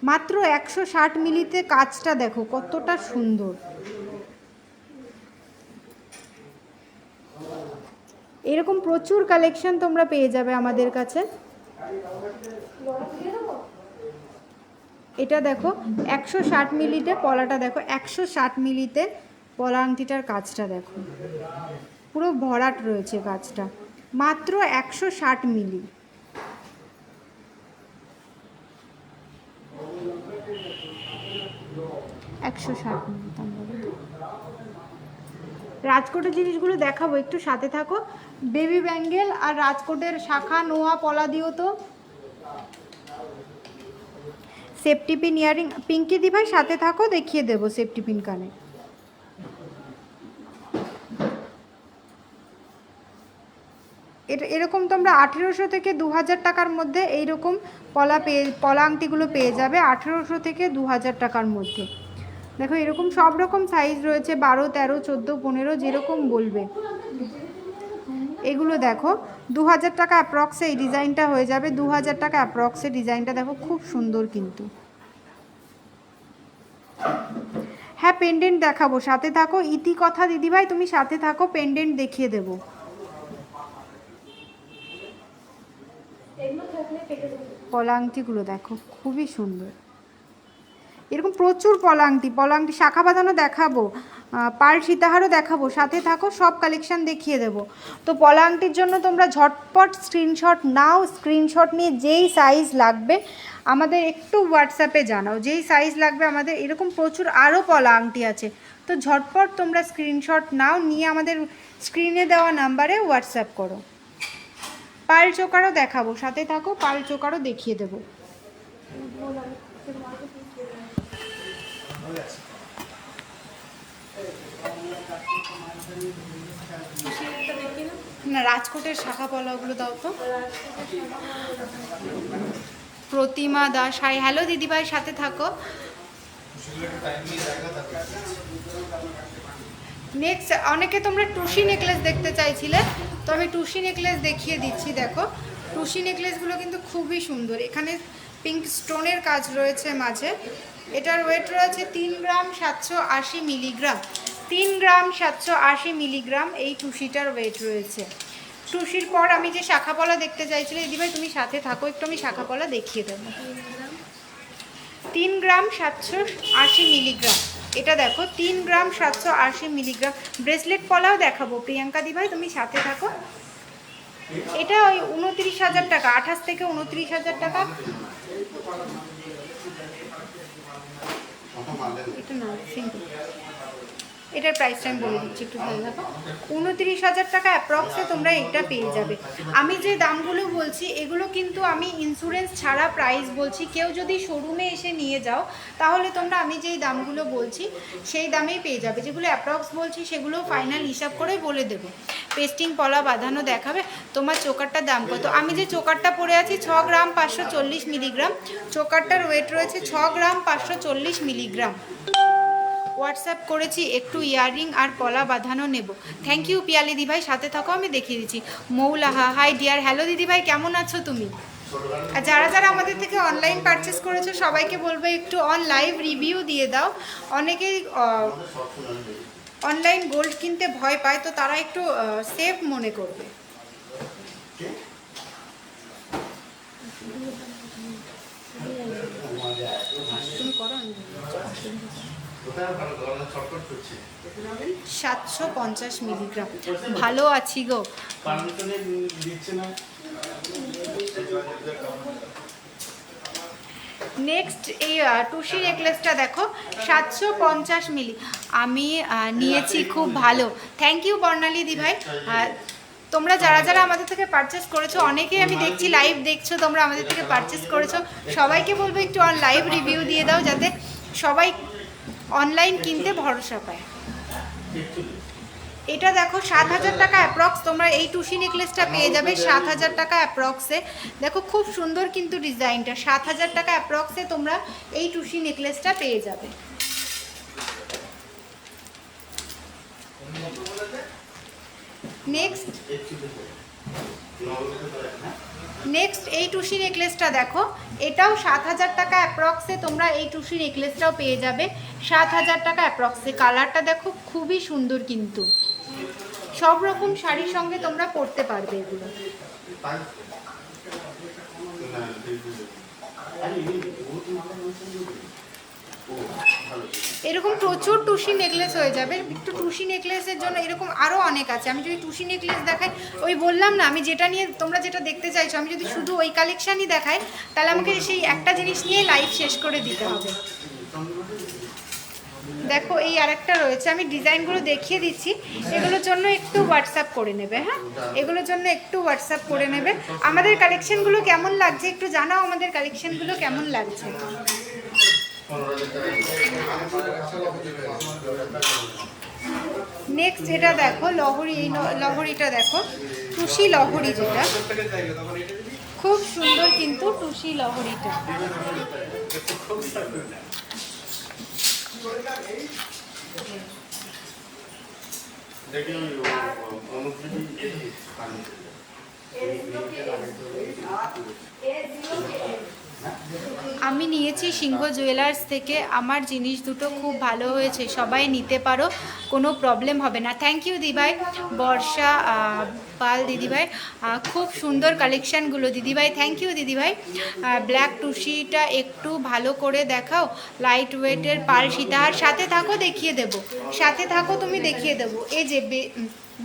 মাত্র 160 মিলিতে কাজটা দেখো কতটা সুন্দর। এরকম প্রচুর কালেকশন তোমরা পেয়ে যাবে আমাদের কাছে। এটা দেখো 160 মিলিতে পলাটা দেখো, 160 মিলিতে পলা আংটিটার কাজটা দেখো, পুরো ভরাট রয়েছে কাজটা, মাত্র 160 মিলি। রাজকোটের জিনিসগুলো দেখাবো, একটু সাথে থাকো। বেবি ব্যাঙ্গেল আর রাজকোটের শাখা নোয়া পলা দিও তো। Safety pin earring. পিঙ্কি দি ভাই সাথে থাকো, দেখিয়ে দেবো সেফটি পিন কানে। এটা এরকম তোমরা 1800 থেকে 2000 টাকার মধ্যে এইরকম পলা আংটিগুলো পেয়ে যাবে, 1800 থেকে 2000 টাকার মধ্যে। দেখো এরকম সব রকম সাইজ রয়েছে, 12, 13, 14, 15 যেরকম বলবে। এগুলো দেখো 2000 টাকা অ্যাপ্রক্সে এই ডিজাইনটা হয়ে যাবে, 2000 টাকা অ্যাপ্রক্সে ডিজাইনটা দেখো, খুব সুন্দর কিন্তু। হ্যাঁ পেন্ডেন্ট দেখাবো, সাথে থাকো। ইতি কথা দিদিভাই তুমি সাথে থাকো, পেন্ডেন্ট দেখিয়ে দেবো। পলা আংটিগুলো দেখো খুবই সুন্দর, এরকম প্রচুর পলা আংটি শাখা বাঁধানো দেখাবো, পার্ল সীতাহারও দেখাবো, সাথে থাকো, সব কালেকশন দেখিয়ে দেবো। তো পলা আংটির জন্য তোমরা ঝটপট স্ক্রিনশট নাও, স্ক্রিনশট নিয়ে যেই সাইজ লাগবে আমাদের একটু হোয়াটসঅ্যাপে জানাও, যেই সাইজ লাগবে আমাদের। এরকম প্রচুর আরও পলা আংটি আছে, তো ঝটপট তোমরা স্ক্রিনশট নাও, নিয়ে আমাদের স্ক্রিনে দেওয়া নাম্বারে হোয়াটসঅ্যাপ করো। পার্ল চোকারও দেখাবো, সাথে থাকো, পার্ল চোকারও দেখিয়ে দেবো। না রাজকোটের শাখা পলাগুলো দাও তো। প্রতিমা দাস হাই, হ্যালো দিদিভাই সাথে থাকো। নেক্সট অনেকে তোমরা টুসি নেকলেস দেখতে চাইছিলে, তো আমি টুসি নেকলেস দেখিয়ে দিচ্ছি। দেখো টুসি নেকলেসগুলো কিন্তু খুবই সুন্দর, এখানে পিঙ্ক স্টোনের কাজ রয়েছে মাঝে। এটার ওয়েট রয়েছে 3 গ্রাম 780 মিলিগ্রাম, 3 গ্রাম 780 মিলিগ্রাম এই টুসিটার ওয়েট রয়েছে। টুসির পর আমি যে শাখা পলা দেখতে চাইছিলে দিদিভাই তুমি সাথে থাকো, একটু আমি শাখা পলা দেখিয়ে দেবো। 3 গ্রাম 780 মিলিগ্রাম, এটা দেখো 3 গ্রাম 780 মিলিগ্রাম। ব্রেসলেট পলাও দেখাবো প্রিয়াঙ্কা দিভাই, তুমি সাথে থাকো। এটা ওই 29,000 টাকা, 28 থেকে 29,000 টাকা। এটা না সিম্পল, এটার প্রাইসটা আমি বলে দিচ্ছি, একটু ভালো থাকো। 29,000 টাকা অ্যাপ্রক্সে তোমরা এটা পেয়ে যাবে। আমি যে দামগুলো বলছি এগুলো কিন্তু আমি ইন্স্যুরেন্স ছাড়া প্রাইস বলছি, কেউ যদি শোরুমে এসে নিয়ে যাও তাহলে তোমরা আমি যেই দামগুলো বলছি সেই দামেই পেয়ে যাবে। যেগুলো অ্যাপ্রক্স বলছি সেগুলো ফাইনাল হিসাব করে বলে দেবো। পেস্টিং পলা বাঁধানো দেখাবে। তোমার চোকারটার দাম কত? আমি যে চোকারটা পরে আছি 6 গ্রাম 540 মিলিগ্রাম, চোকারটার ওয়েট রয়েছে 6 গ্রাম 540 মিলিগ্রাম। হোয়াটসঅ্যাপ করেছি, একটু ইয়াররিং আর পলা বাঁধানো নেব। থ্যাংক ইউ পিয়ালি দিভাই, সাথে থাকো, আমি দেখিয়ে দিচ্ছি। মৌলাহা হাই ডিয়ার, হ্যালো দিদিভাই কেমন আছো তুমি? আর যারা যারা আমাদের থেকে অনলাইন পারচেস করেছো সবাইকে বলবো একটু অন লাইভ রিভিউ দিয়ে দাও। অনেকেই অনলাইন গোল্ড কিনতে ভয় পায়, তো তারা একটু সেফ মনে করবে। তুমি করো 750 মিলিগ্রাম। ভালো আছি গো। নেক্সট এই টুসি নেকলেসটা দেখো 750 মিলি আমি নিয়েছি, খুব ভালো। থ্যাংক ইউ বর্ণালী দিভাই। তোমরা যারা যারা আমাদের থেকে পারচেস করেছো, অনেকেই আমি দেখছি লাইভ দেখছো, তোমরা আমাদের থেকে পারচেস করেছো, সবাইকে বলবো একটু অন লাইভ রিভিউ দিয়ে দাও যাতে সবাই অনলাইন কিনতে ভরসা পায়। এটা দেখো 7,000 টাকা অ্যাপ্রক্স তোমরা এই টুসি নেকলেসটা পেয়ে যাবে 7,000 টাকা অ্যাপ্রক্সে। দেখো খুব সুন্দর কিন্তু ডিজাইনটা, 7,000 টাকা অ্যাপ্রক্সে তোমরা এই টুসি নেকলেসটা পেয়ে যাবে। নেক্সট এই টুসি নেকলেসটা দেখো, এটাও 7,000 টাকা অ্যাপ্রক্সে তোমরা এই টুসি নেকলেসটাও পেয়ে যাবে 7,000 টাকা অ্যাপ্রক্সে। কালারটা দেখো খুবই সুন্দর কিন্তু, সব রকম শাড়ির সঙ্গে তোমরা পরতে পারবে এগুলো। এরকম প্রচুর টুসি নেকলেস হয়ে যাবে। একটু টুসি নেকলেসের জন্য এরকম আরও অনেক আছে। আমি যদি টুসি নেকলেস দেখাই, ওই বললাম না আমি যেটা নিয়ে তোমরা যেটা দেখতে চাইছো, আমি যদি শুধু ওই কালেকশানই দেখাই তাহলে আমাকে সেই একটা জিনিস নিয়ে লাইভ শেষ করে দিতে হবে। দেখো এই আরেকটা রয়েছে, আমি ডিজাইনগুলো দেখিয়ে দিচ্ছি, এগুলোর জন্য একটু হোয়াটসঅ্যাপ করে নেবে। হ্যাঁ, এগুলোর জন্য একটু হোয়াটসঅ্যাপ করে নেবে। আমাদের কালেকশনগুলো কেমন লাগছে একটু জানাও, আমাদের কালেকশনগুলো কেমন লাগছে। নেক্সট এটা দেখো লহরি, এই লহরিটা দেখো, টুসি লহরি, যেটা খুব সুন্দর কিন্তু টুসি লহরিটা। আমি নিয়েছি সিংহ জুয়েলার্স থেকে, আমার জিনিস দুটো খুব ভালো হয়েছে, সবাই নিতে পারো, কোনো প্রবলেম হবে না। থ্যাংক ইউ দিদিভাই, বর্ষা পাল দিদিভাই, খুব সুন্দর কালেকশানগুলো দিদিভাই, থ্যাংক ইউ দিদিভাই। ব্ল্যাক টুসিটা একটু ভালো করে দেখাও, লাইট ওয়েটের পাল সীতাহার, সাথে থাকো দেখিয়ে দেবো, সাথে থাকো তুমি দেখিয়ে দেবো। এই যে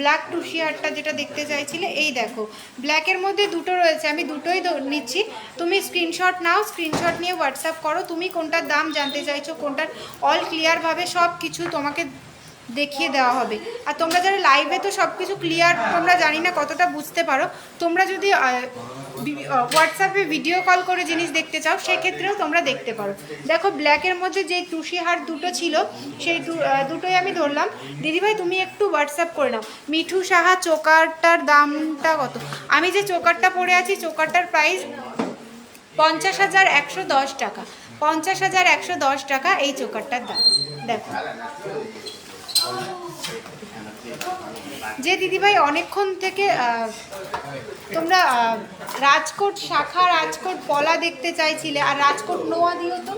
ব্ল্যাক টুসি হারটা যেটা দেখতে চাইছিলে, এই দেখো ব্ল্যাকের মধ্যে দুটো রয়েছে, আমি দুটোই নিচ্ছি, তুমি স্ক্রিনশট নাও, স্ক্রিনশট নিয়ে হোয়াটসঅ্যাপ করো, তুমি কোনটার দাম জানতে চাইছো, কোনটার অল ক্লিয়ারভাবে সব কিছু তোমাকে দেখিয়ে দেওয়া হবে। আর তোমরা যারা লাইভে তো সব কিছু ক্লিয়ার তোমরা জানি না কতটা বুঝতে পারো, তোমরা যদি হোয়াটসঅ্যাপে ভিডিও কল করে জিনিস দেখতে চাও সেক্ষেত্রেও তোমরা দেখতে পারো। দেখো ব্ল্যাকের মধ্যে যে টুসি হার দুটো ছিল সেই দুটোই আমি ধরলাম। দিদিভাই তুমি একটু হোয়াটসঅ্যাপ করে নাও। মিঠু সাহা, চোকারটার দামটা কত? আমি যে চোকারটা পরে আছি চোকারটার প্রাইস 50,110 টাকা, 50,110 টাকা এই চোকারটার দাম। দেখো যে দিদিভাই অনেকক্ষণ থেকে তোমরা রাজকোট শাখা, রাজকোট পলা দেখতে চাইছিলে, আর রাজকোট নোয়া দিও তো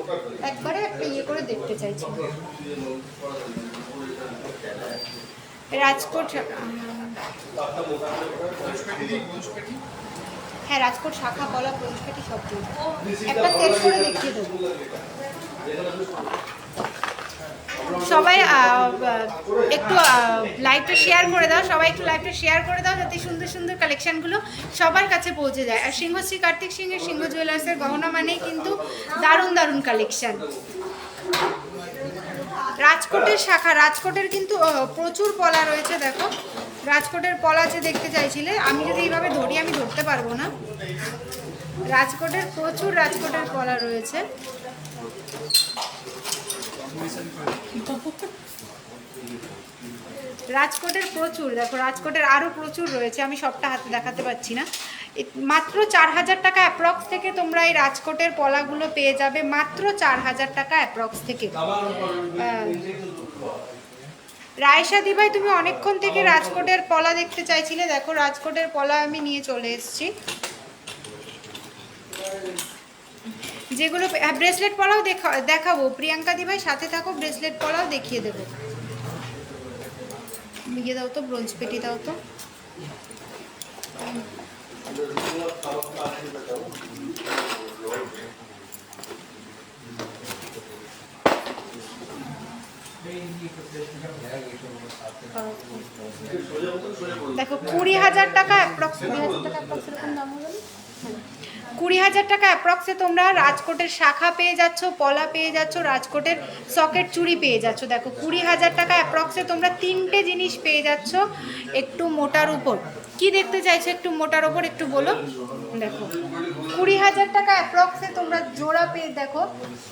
একবারে একটা ইয়ে করে দেখতে চাইছি। রাজকোট, হ্যাঁ রাজকোট শাখা পলা পঞ্চকাঠি সব দিও, একটা সেট করে দেখিয়ে দেবো। সবাই একটু লাইভটা শেয়ার করে দাও, সবাই একটু লাইভটা শেয়ার করে দাও, যাতে সুন্দর সুন্দর কালেকশানগুলো সবার কাছে পৌঁছে যায়। আর সিংহশ্রী কার্তিক সিংহের সিংহ জুয়েলার্সের গহনা মানেই কিন্তু দারুণ দারুণ কালেকশান। রাজকোটের শাখা, রাজকোটের কিন্তু প্রচুর পলা রয়েছে। দেখো রাজকোটের পলা যে দেখতে চাইছিলে, আমি যদি এইভাবে ধরি আমি ধরতে পারবো না, রাজকোটের প্রচুর রাজকোটের পলা রয়েছে। রাজকোটের প্রচুর, দেখো রাজকোটের আরও প্রচুর রয়েছে, আমি সবটা হাতে দেখাতে পাচ্ছি না। মাত্র 4,000 টাকা অ্যাপ্রক্স থেকে তোমরা এই রাজকোটের পলাগুলো পেয়ে যাবে, মাত্র 4,000 টাকা অ্যাপ্রক্স থেকে। রায়সা দিভাই তুমি অনেকক্ষণ থেকে রাজকোটের পলা দেখতে চাইছিলে, দেখো রাজকোটের পলা আমি নিয়ে চলে এসেছি, যেগুলো ব্রেসলেট পলাও দেখাবো। প্রিয়াঙ্কা দিভাই সাথে থাকো, ব্রেসলেট পলাও দেখিয়ে দেবো। ইয়ে দাও তো, ব্রোঞ্জ পেটি দাও তো। দেখো 20,000 টাকা অ্যাপ্রক্স, 20,000 টাকা অ্যাপ্রক্স এরকম দাম হবে, 20,000 টাকা অ্যাপ্রক্সে তোমরা রাজকোটের শাখা পেয়ে যাচ্ছ, পলা পেয়ে যাচ্ছ, রাজকোটের সকেট চুড়ি পেয়ে যাচ্ছ। দেখো 20,000 টাকা অ্যাপ্রক্সে তোমরা তিনটে জিনিস পেয়ে যাচ্ছ একটু মোটার উপর। কি দেখতে চাইছো একটু মোটার উপর একটু বলো। দেখো 20,000 টাকা অ্যাপ্রক্সে তোমরা জোড়া পেয়ে, দেখো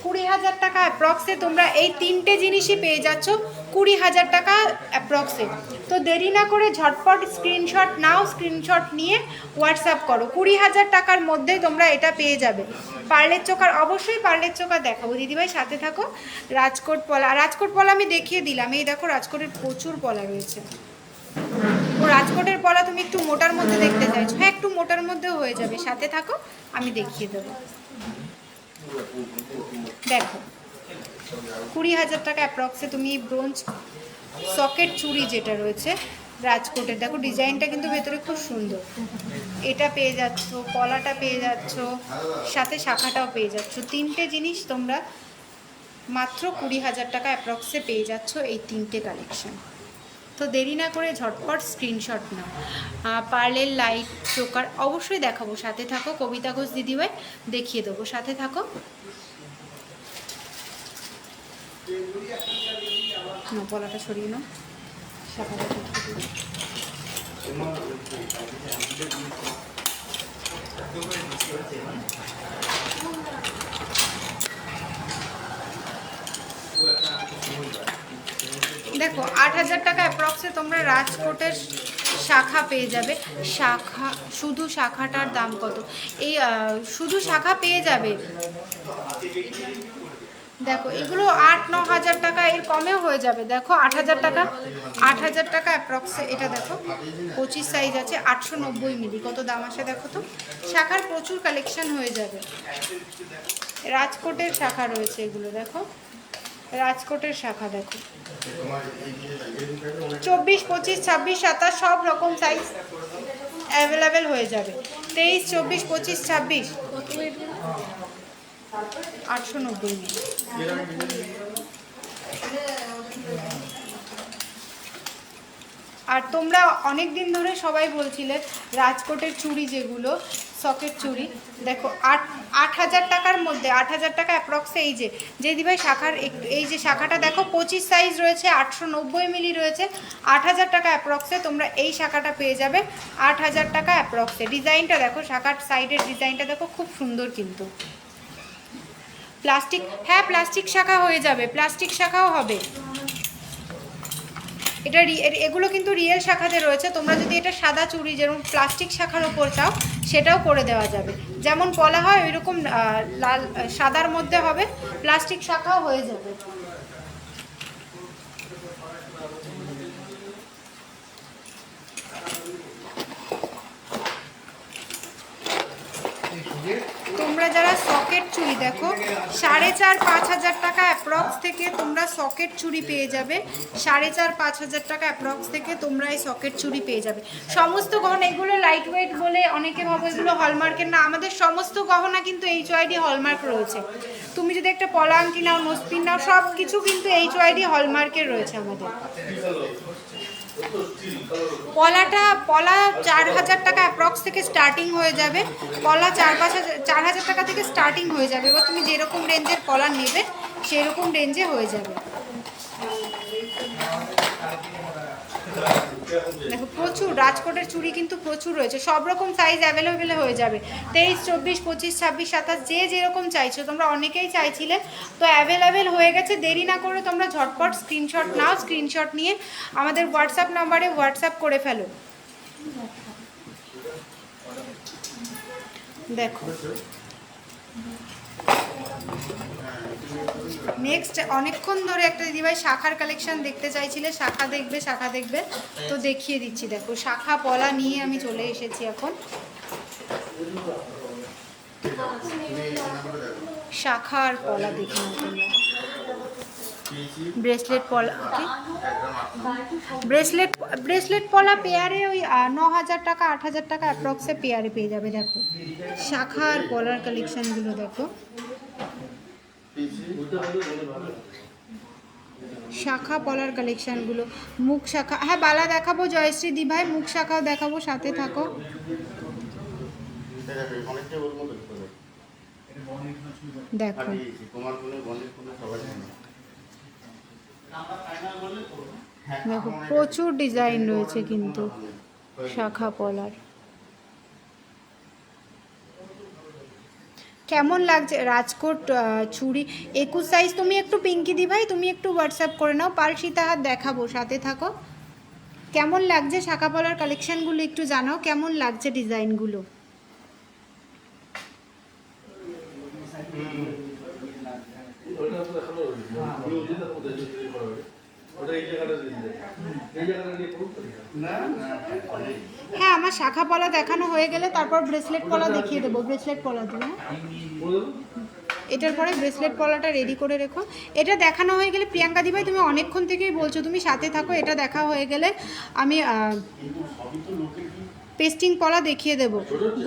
20,000 টাকা অ্যাপ্রক্সে তোমরা এই তিনটে জিনিসই পেয়ে যাচ্ছ 20,000 টাকা অ্যাপ্রক্সে। তো দেরি না করে ঝটপট স্ক্রিনশট নাও, স্ক্রিনশট নিয়ে হোয়াটসঅ্যাপ করো, 20,000 টাকার মধ্যেই তোমরা এটা পেয়ে যাবে। পার্লের চোকার, অবশ্যই পার্লের চোকার দেখাবো দিদিভাই, সাথে থাকো। রাজকোট পলা, রাজকোট পলা আমি দেখিয়ে দিলাম, এই দেখো রাজকোটের প্রচুর পলা রয়েছে। ও রাজকোটের পলা তুমি একটু মোটার মধ্যে দেখতে চাইছো, হ্যাঁ একটু মোটার মধ্যেও হয়ে যাবে, সাথে থাকো আমি দেখিয়ে দেবো। দেখো 20,000 টাকা অ্যাপ্রক্সে তুমি ব্রোঞ্জ সকেট চুড়ি যেটা রয়েছে রাজকোটের, দেখো ডিজাইনটা কিন্তু ভেতরে খুব সুন্দর, এটা পেয়ে যাচ্ছ, পলাটা পেয়ে যাচ্ছ, সাথে শাখাটাও পেয়ে যাচ্ছ। তিনটে জিনিস তোমরা মাত্র 20,000 টাকা অ্যাপ্রক্সে পেয়ে যাচ্ছ এই তিনটে কালেকশন। তো দেরি না করে ঝটপট স্ক্রিনশট নাও। পার্লের লাইট চোকার অবশ্যই দেখাবো, সাথে থাকো। কবিতা ঘোষ দিদিভাই দেখিয়ে দেবো, সাথে থাকো। না, পলাটা সরিয়ে নাও, শাখাটা দেখিয়ে দিই। দেখো 8,000 টাকা অ্যাপ্রক্সে তোমরা রাজকোটের শাখা পেয়ে যাবে। শাখা, শুধু শাখাটার দাম কত? এই শুধু শাখা পেয়ে যাবে, দেখো এগুলো 8-9 হাজার টাকা, এর কমেও হয়ে যাবে। দেখো 8,000 টাকা, 8,000 টাকা অ্যাপ্রক্সে। এটা দেখো 25 সাইজ আছে, 890 মিলি। কত দাম আসে দেখো তো। শাখার প্রচুর কালেকশন হয়ে যাবে। রাজকোটের শাখা রয়েছে এগুলো, দেখো রাজকোটের শাখা দেখো 24, 25, 26, 27 সব রকম সাইজ অ্যাভেলেবেল হয়ে যাবে। 23, 24, 25, 26 890 মিলি। আর তোমরা অনেক দিন ধরে সবাই বলছিলে রাজকোটের চুড়ি, যেগুলো সকেট চুড়ি, দেখো 8,000 টাকার মধ্যে, 8,000 টাকা অ্যাপ্রক্সে। এই যে দিদিভাই শাখার এই যে শাখাটা দেখো 25 সাইজ রয়েছে, 890 মিলি রয়েছে, 8,000 টাকা অ্যাপ্রক্সে তোমরা এই শাখাটা পেয়ে যাবে। 8,000 টাকা অ্যাপ্রক্সে। ডিজাইনটা দেখো, শাখার সাইডের ডিজাইনটা দেখো, খুব সুন্দর কিন্তু। প্লাস্টিক, হ্যাঁ প্লাস্টিক শাখা হয়ে যাবে, প্লাস্টিক শাখাও হবে। এটা এগুলো কিন্তু রিয়েল শাখাতে রয়েছে। তোমরা যদি এটা সাদা চুড়ি যেরকম প্লাস্টিক শাখার ওপর চাও, সেটাও করে দেওয়া যাবে। যেমন পলা হয় ওইরকম লাল সাদার মধ্যে হবে, প্লাস্টিক শাখাও হয়ে যাবে। তোমরা যারা সকেট চুড়ি দেখো 4,500-5,000 টাকা অ্যাপ্রক্স থেকে তোমরা সকেট চুড়ি পেয়ে যাবে। 4,500-5,000 টাকা অ্যাপ্রক্স থেকে তোমরা এই সকেট চুড়ি পেয়ে যাবে। সমস্ত গহনা, এগুলো লাইট ওয়েট বলে অনেকে ভাবো এগুলো হলমার্কের না, আমাদের সমস্ত গহনা কিন্তু HYD হলমার্ক রয়েছে। তুমি যদি একটা পলা আংটি নাও, নোসপিন নাও, সব কিছু কিন্তু HYD হলমার্কের রয়েছে আমাদের। পলা 4,000 টাকা অ্যাপ্রক্স থেকে স্টার্টিং হয়ে যাবে। পলা 4,000 টাকা থেকে স্টার্টিং হয়ে যাবে। এবার তুমি যেরকম রেঞ্জের পলা নেবে সেরকম রেঞ্জে হয়ে যাবে। দেখো প্রচুর রাজকোটের চুড়ি কিন্তু প্রচুর রয়েছে, সব রকম সাইজ অ্যাভেলেবেল হয়ে যাবে। 23, 24, 25, 26, 27 যে যেরকম চাইছো, তোমরা অনেকেই চাইছিলে, তো অ্যাভেলেবেল হয়ে গেছে। দেরি না করে তোমরা ঝটপট স্ক্রিনশট নাও, স্ক্রিনশট নিয়ে আমাদের হোয়াটসঅ্যাপ নাম্বারে হোয়াটসঅ্যাপ করে ফেলো। দেখো নেক্সট, অনেকক্ষণ ধরে একটা দিদিভাই শাখার কালেকশন দেখতে চাইছিলে, শাখা দেখবে, তো দেখিয়ে দিচ্ছি। দেখো শাখা পলা নিয়ে আমি চলে এসেছি এখন। শাখা আর পলা দেখে নাও তোমরা। ব্রেসলেট পলা, কি ব্রেসলেট পলা পেয়ারে ওই 9,000 টাকা 8,000 টাকা অ্যাপ্রক্সে পেয়ারে পেয়ে যাবে। দেখো শাখা আর পলার কালেকশনগুলো দেখো। শাখা পলার কালেকশনগুলো, মুখ শাখা, হ্যাঁ বালা দেখাবো জয়শ্রী দি ভাই, মুখ শাখাও দেখাবো, সাথে থাকো। দেখো দেখো প্রচুর ডিজাইন রয়েছে কিন্তু শাখা পলার। কেমন লাগছে রাজকোট চুড়ি 21 সাইজ? তুমি একটু পিঙ্কি দি ভাই, তুমি একটু হোয়াটসঅ্যাপ করে নাও, পারসিতা হাত দেখাবো, সাথে থাকো। কেমন লাগছে শাখা পলার কালেকশনগুলো একটু জানাও, কেমন লাগছে ডিজাইনগুলো। হ্যাঁ আমার শাখা পলা দেখানো হয়ে গেলে তারপর ব্রেসলেট পলা দেখিয়ে দেবো। ব্রেসলেট পলা দিয়ে এটার পরে ব্রেসলেট পলাটা রেডি করে রেখো। এটা দেখানো হয়ে গেলে প্রিয়াঙ্কা দিভাই, তুমি অনেকক্ষণ থেকেই বলছো, তুমি সাথে থাকো। এটা দেখা হয়ে গেলে আমি পেস্টিং পলা দেখিয়ে দেবো।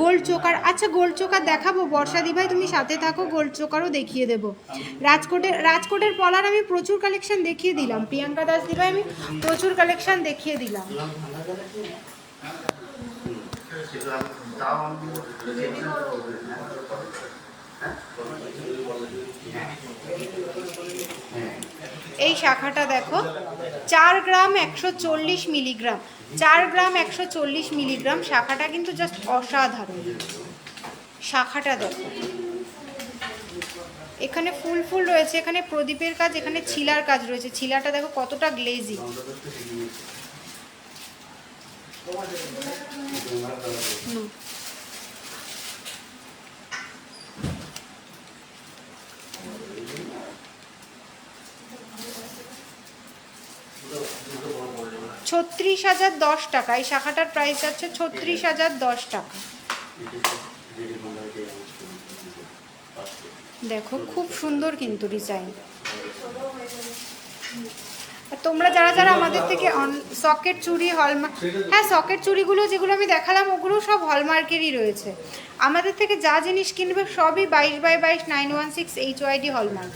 গোল্ড চোকার, আচ্ছা গোল্ড চোকার দেখাবো বর্ষা দিভাই, তুমি সাথে থাকো, গোল্ড চোকারও দেখিয়ে দেবো। রাজকোটের পলার আমি প্রচুর কালেকশন দেখিয়ে দিলাম। প্রিয়াঙ্কা দাস দিভাই আমি প্রচুর কালেকশন দেখিয়ে দিলাম। এই শাখাটা দেখো 4 গ্রাম 140 মিলিগ্রাম, 4 গ্রাম 140 মিলিগ্রাম। শাখাটা কিন্তু জাস্ট অসাধারণ। শাখাটা দেখো, এখানে ফুল ফুল রয়েছে, এখানে প্রদীপের কাজ, এখানে ছিলার কাজ রয়েছে। ছিলাটা দেখো কতটা গ্লেজি। ছত্রিশ হাজার 10 টাকা। এই শাখাটার প্রাইস যাচ্ছে 36,010 টাকা। দেখো খুব সুন্দর কিন্তু ডিজাইন। তোমরা যারা যারা আমাদের থেকে সকেট চুড়ি হলমার্ক, হ্যাঁ সকেট চুড়িগুলো যেগুলো আমি দেখালাম ওগুলো সব হলমার্কেরই রয়েছে। আমাদের থেকে যা জিনিস কিনবে সবই 22x22 916 HYD হলমার্ক।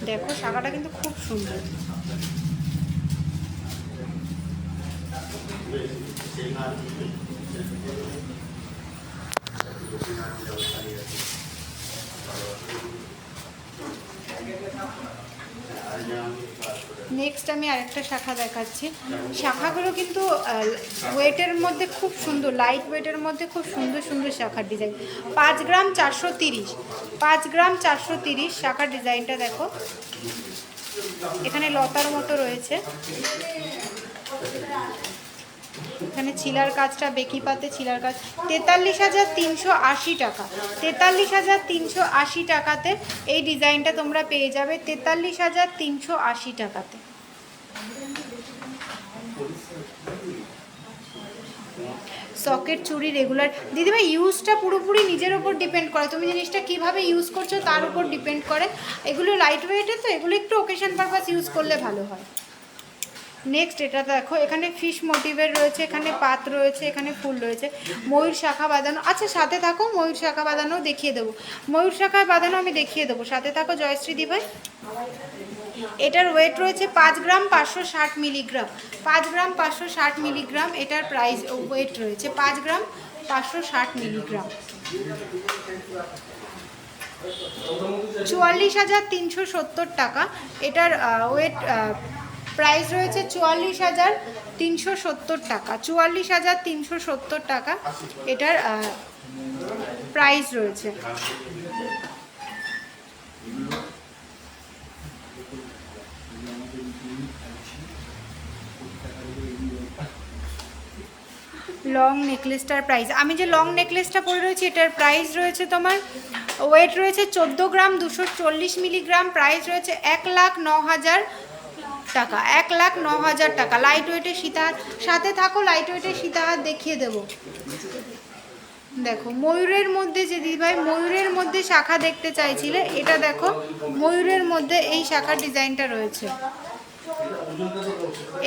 দেখো শাখাটা কিন্তু খুব সুন্দর। নেক্সট আমি আরেকটা শাখা দেখাচ্ছি। শাখাগুলো কিন্তু ওয়েটের মধ্যে খুব সুন্দর, লাইট ওয়েটের মধ্যে খুব সুন্দর সুন্দর শাখার ডিজাইন। 5 গ্রাম 430, 5 গ্রাম 430 শাখার ডিজাইনটা দেখো। এখানে লতার মতো রয়েছে, এখানে ছিলার কাজটা বেকি পাতে ছিলার কাজ। 43,380 টাকা, 43,380 টাকাতে এই ডিজাইনটা তোমরা পেয়ে যাবে 43,380 টাকাতে। সকেট চুড়ি রেগুলার দিদিভাই ইউজটা পুরোপুরি নিজের ওপর ডিপেন্ড করে, তুমি জিনিসটা কিভাবে ইউজ করছো তার উপর ডিপেন্ড করে। এগুলো লাইট ওয়েটের, তো এগুলো একটু ওকেশন পারপাস ইউজ করলে ভালো হয়। নেক্সট এটা দেখো, এখানে ফিশ মোটিভের রয়েছে, এখানে পাত রয়েছে, এখানে ফুল রয়েছে, ময়ূর শাখা বাঁধানো। আচ্ছা সাথে থাকো, ময়ূর শাখা বাঁধানো দেখিয়ে দেবো, ময়ূর শাখায় বাঁধানো আমি দেখিয়ে দেবো, সাথে থাকো জয়শ্রী দিভাই। এটার ওয়েট রয়েছে 5 গ্রাম 560 মিলিগ্রাম, 5 গ্রাম 560 মিলিগ্রাম এটার প্রাইস ওয়েট রয়েছে 5 গ্রাম 560 মিলিগ্রাম। 44,370 টাকা এটার ওয়েট, প্রাইস রয়েছে 44,370 টাকা, 44,370 টাকা এটার প্রাইস রয়েছে। লং নেকলেসটার প্রাইস, আমি যে লং নেকলেসটা পরে রয়েছি এটার প্রাইস রয়েছে তোমার, ওয়েট রয়েছে 14 গ্রাম 240 মিলিগ্রাম, প্রাইস রয়েছে 1,09,000 টাকা, 1,09,000 টাকা। লাইট ওয়েটের সীতাহার, সাথে থাকো লাইট ওয়েটের সীতাহার দেখিয়ে দেবো। দেখো ময়ূরের মধ্যে যে দিদিভাই ময়ূরের মধ্যে শাখা দেখতে চাইছিলে, এটা দেখো ময়ূরের মধ্যে এই শাখার ডিজাইনটা রয়েছে।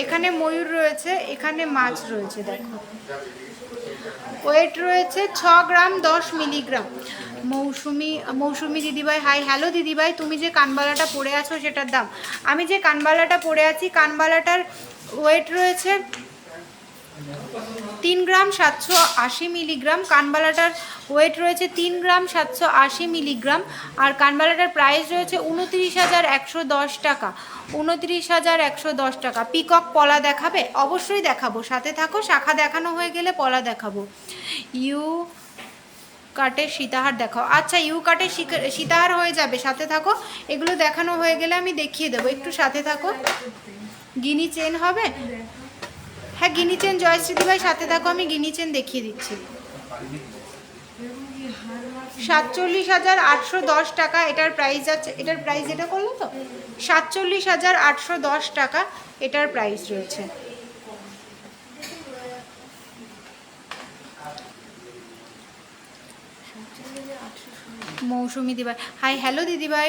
এখানে ময়ূর রয়েছে, এখানে মাছ রয়েছে। দেখো ওয়েট রয়েছে 6 গ্রাম 10 মিলিগ্রাম। মৌসুমি দিদিভাই হাই, হ্যালো দিদিভাই, তুমি যে কানবালাটা পরে আছো সেটার দাম, আমি যে কানবালাটা পরে আছি কানবালাটার ওয়েট রয়েছে 3 গ্রাম 780 মিলিগ্রাম। কানবালাটার ওয়েট রয়েছে 3 গ্রাম 780 মিলিগ্রাম। আর কানবালাটার প্রাইস রয়েছে 29,110 টাকা, 29,110 টাকা। পিকক পলা দেখাবে? অবশ্যই দেখাবো, সাথে থাকো। শাখা দেখানো হয়ে গেলে পলা দেখাবো। ইউ কাটের সীতাহার দেখাও। আচ্ছা ইউ কাটের সীতাহার হয়ে যাবে, সাথে থাকো। এগুলো দেখানো হয়ে গেলে আমি দেখিয়ে দেবো, একটু সাথে থাকো। গিনি চেন হবে? হ্যাঁ গিনি চেন জয়শ্রী দিভাই সাথে থাকো, আমি গিনি চেন দেখিয়ে দিচ্ছি। 47,810 টাকা এটার প্রাইস যাচ্ছে, এটার প্রাইস এটা করলো তো 47,810 টাকা এটার প্রাইস রয়েছে। মৌসুমি দিভাই হাই, হ্যালো দিদিভাই।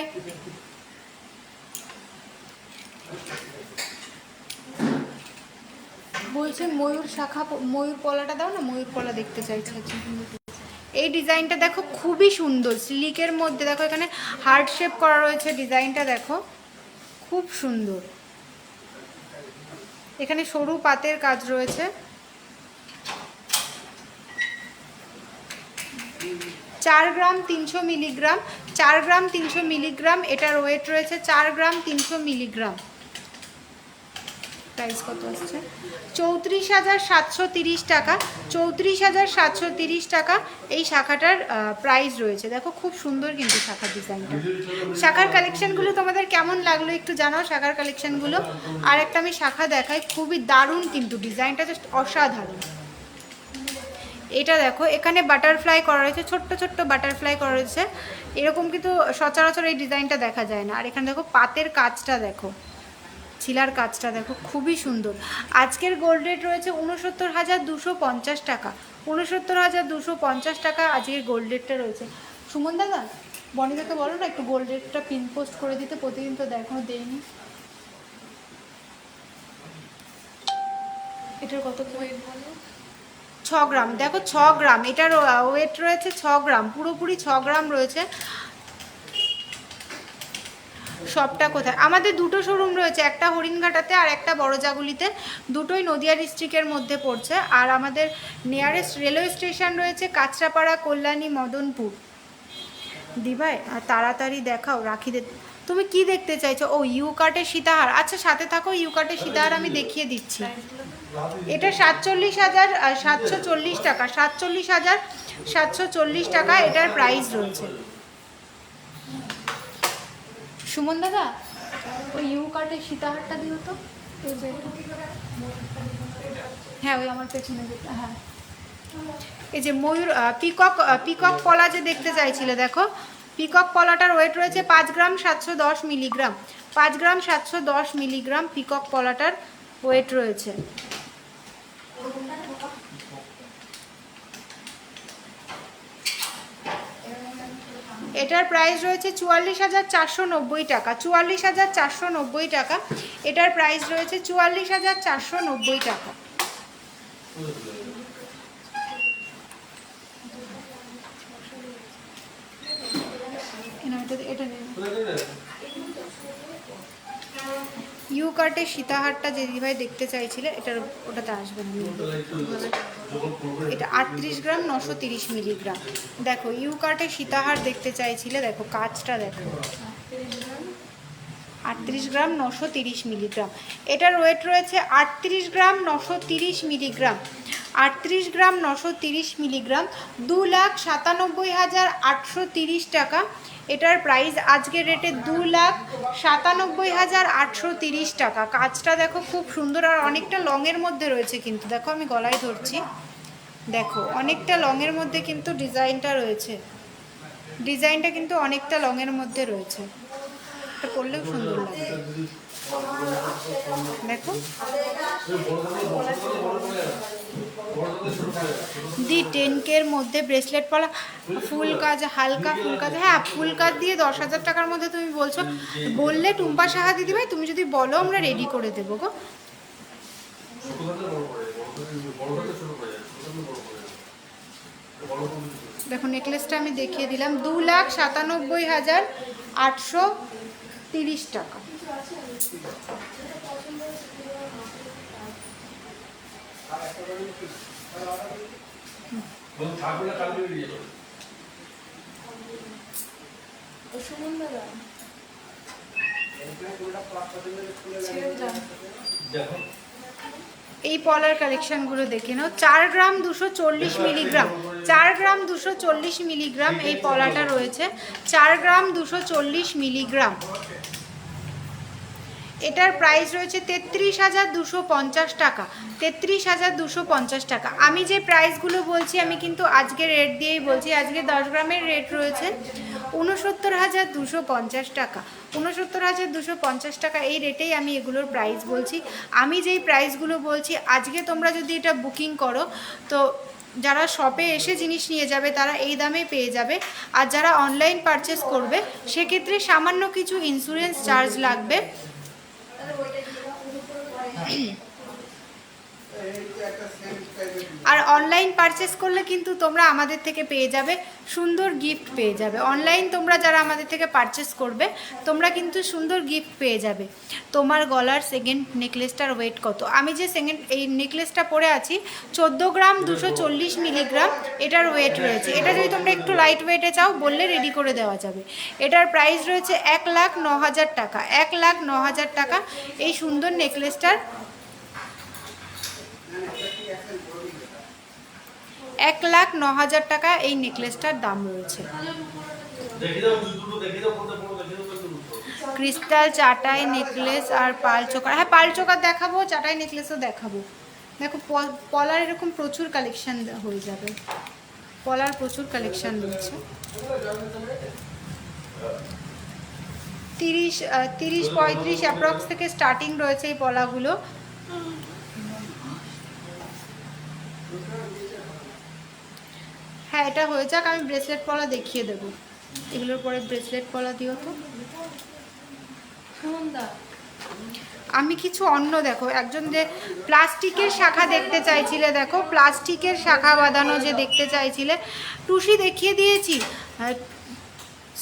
বলছে ময়ূর শাখা, ময়ূর পলাটা দাও না, ময়ূর পলা দেখতে চাইছে। এই ডিজাইনটা দেখো খুবই সুন্দর, সিল্কের মধ্যে দেখো এখানে হার্ট শেপ করা রয়েছে, ডিজাইনটা দেখো খুব সুন্দর। এখানে সরু পাতের কাজ রয়েছে। 4 গ্রাম 300 মিলিগ্রাম, 4 গ্রাম 300 মিলিগ্রাম, এটার ওয়েট রয়েছে 4 গ্রাম 300 মিলিগ্রাম। প্রাইস কত আসছে? 34,730 টাকা, 34,730 টাকা এই শাখাটার প্রাইস রয়েছে। দেখো খুব সুন্দর কিন্তু শাখার ডিজাইনটা। শাখার কালেকশনগুলো তোমাদের কেমন লাগলো একটু জানাও, শাখার কালেকশনগুলো। আর একটা আমি শাখা দেখাই, খুবই দারুণ কিন্তু ডিজাইনটা, জাস্ট অসাধারণ। এটা দেখো এখানে বাটারফ্লাই করা রয়েছে, ছোট্ট ছোট্ট বাটারফ্লাই করা রয়েছে, এরকম কিন্তু সচরাচর এই ডিজাইনটা দেখা যায় না। আর এখানে দেখো পাতের কাজটা দেখো, ছিলার কাজটা দেখো, খুবই সুন্দর। আজকের গোল্ড রেট রয়েছে 69,250 টাকা, 69,250 টাকা আজকের গোল্ড রেটটা রয়েছে। সুমন দাদা, বনিদাকে বলো না একটু গোল্ড রেটটা পিন পোস্ট করে দিতে, প্রতিদিন তো এখনো দেয়নি। এটার কত ওয়েট বলো? 6 গ্রাম। দেখো 6 গ্রাম, এটার ওয়েট রয়েছে 6 গ্রাম, পুরোপুরি 6 গ্রাম রয়েছে। সবটা কোথায়? আমাদের দুটো শোরুম রয়েছে, একটা হরিণঘাটাতে আর একটা বড়জাগুলিতে, দুটোই নদিয়া ডিস্ট্রিক্টের মধ্যে পড়ছে। আর আমাদের নিয়ারেস্ট রেলওয়ে স্টেশন রয়েছে কাঁচরাপাড়া, কল্যাণী, মদনপুর। দিভাই আর তাড়াতাড়ি দেখাও, রাখি তুমি কি দেখতে চাইছো? ও ইউ কাটের সীতাহার, আচ্ছা সাথে থাকো, ইউ কাটের সীতাহার আমি দেখিয়ে দিচ্ছি। এটা 47,740 টাকা, 47,740 টাকা এটার প্রাইস রয়েছে। সুমন দাদা ওই ইউ কাটের সীতাহারটা দিও তো, হ্যাঁ ওই আমার পেছনে যেটা, হ্যাঁ এই যে ময়ূর পিকক পলা যে দেখতে চাইছিলে, দেখো পিকক পলাটার ওয়েট রয়েছে 5 গ্রাম 710 মিলিগ্রাম, 5 গ্রাম 710 মিলিগ্রাম পিকক পলাটার ওয়েট রয়েছে। এটার প্রাইস রয়েছে 44,490 টাকা, 44,490 টাকা এটার প্রাইস রয়েছে, 44,490 টাকা। এটা ইউ কাটের সীতাহারটা যে দিদিভাই দেখতে চাইছিলে, এটার ওটাতে আসবে না, এটা 38 গ্রাম 930 মিলিগ্রাম। দেখো ইউ কাটের সীতাহার দেখতে চাইছিলে, দেখো কাজটা দেখো, 38 গ্রাম 930 মিলিগ্রাম। এটার ওয়েট রয়েছে 38 গ্রাম 930 মিলিগ্রাম, 38 গ্রাম 930 মিলিগ্রাম, 2,97,830 টাকা এটার প্রাইস। আজকের রেটে 2,97,830 টাকা। কাজটা দেখো খুব সুন্দর আর অনেকটা লংয়ের মধ্যে রয়েছে কিন্তু, দেখো আমি গলায় ধরছি, দেখো অনেকটা লংয়ের মধ্যে কিন্তু ডিজাইনটা রয়েছে, ডিজাইনটা কিন্তু অনেকটা লংয়ের মধ্যে রয়েছে, এটা পরলেও সুন্দর লাগবে। দেখো দি 10K-র মধ্যে ব্রেসলেট পলা, ফুল কাজ, হালকা ফুল কাজ, হ্যাঁ ফুল কাজ দিয়ে 10,000 টাকার মধ্যে তুমি বলছো, বললে টুম্পা সাহা দিদিভাই তুমি যদি বলো আমরা রেডি করে দেবো গো। দেখো নেকলেসটা আমি দেখিয়ে দিলাম, 2,97,830 টাকা। এই পলার কালেকশনগুলো দেখে নাও, 4 গ্রাম 240 মিলিগ্রাম, 4 গ্রাম 240 মিলিগ্রাম এই পলাটা রয়েছে, 4 গ্রাম 240 মিলিগ্রাম। এটার প্রাইস রয়েছে 33,250 টাকা, 33,250 টাকা। আমি যে প্রাইসগুলো বলছি আমি কিন্তু আজকে রেট দিয়েই বলছি, আজকে 10 গ্রামের রেট রয়েছে 69,250 টাকা, 69,250 টাকা এই রেটেই আমি এগুলোর প্রাইস বলছি। আমি যেই প্রাইসগুলো বলছি আজকে তোমরা যদি এটা বুকিং করো তো যারা শপে এসে জিনিস নিয়ে যাবে তারা এই দামে পেয়ে যাবে, আর যারা অনলাইন পারচেস করবে সেক্ষেত্রে সামান্য কিছু ইন্স্যুরেন্স চার্জ লাগবে। আর অনলাইন পারচেস করলে কিন্তু তোমরা আমাদের থেকে পেয়ে যাবে সুন্দর গিফট পেয়ে যাবে। অনলাইন তোমরা যারা আমাদের থেকে পারচেস করবে তোমরা কিন্তু সুন্দর গিফট পেয়ে যাবে। তোমার গলার সেকেন্ড নেকলেসটার ওয়েট কত? আমি যে এই নেকলেসটা পরে আছি 14 গ্রাম 240 মিলিগ্রাম এটার ওয়েট রয়েছে। এটা যদি তোমরা একটু লাইট ওয়েটে চাও বললে রেডি করে দেওয়া যাবে। এটার প্রাইস রয়েছে 1,09,000 টাকা। 1,09,000 টাকা এই সুন্দর নেকলেসটার 1,09,000 টাকা এই নেকলেসটার দাম রয়েছে। ক্রিস্টাল চাটাই নেকলেস আর পাল চোকার, হ্যাঁ পাল চোকার দেখাবো, চাটাই নেকলেসও দেখাবো। দেখো পলার এরকম প্রচুর কালেকশন হয়ে যাবে, পলার প্রচুর কালেকশন রয়েছে। 30-35 অ্যাপ্রক্স থেকে স্টার্টিং রয়েছে এই পলাগুলো। হ্যাঁ এটা হয়ে যাক, আমি ব্রেসলেট পলা দেখিয়ে দেবো। এগুলোর পরে ব্রেসলেট পলা দিও তো। আমি কিছু অন্য দেখো, একজন যে প্লাস্টিকের শাখা দেখতে চাইছিলে, দেখো প্লাস্টিকের শাখা বাঁধানো যে দেখতে চাইছিলে, টুসি দেখিয়ে দিয়েছি।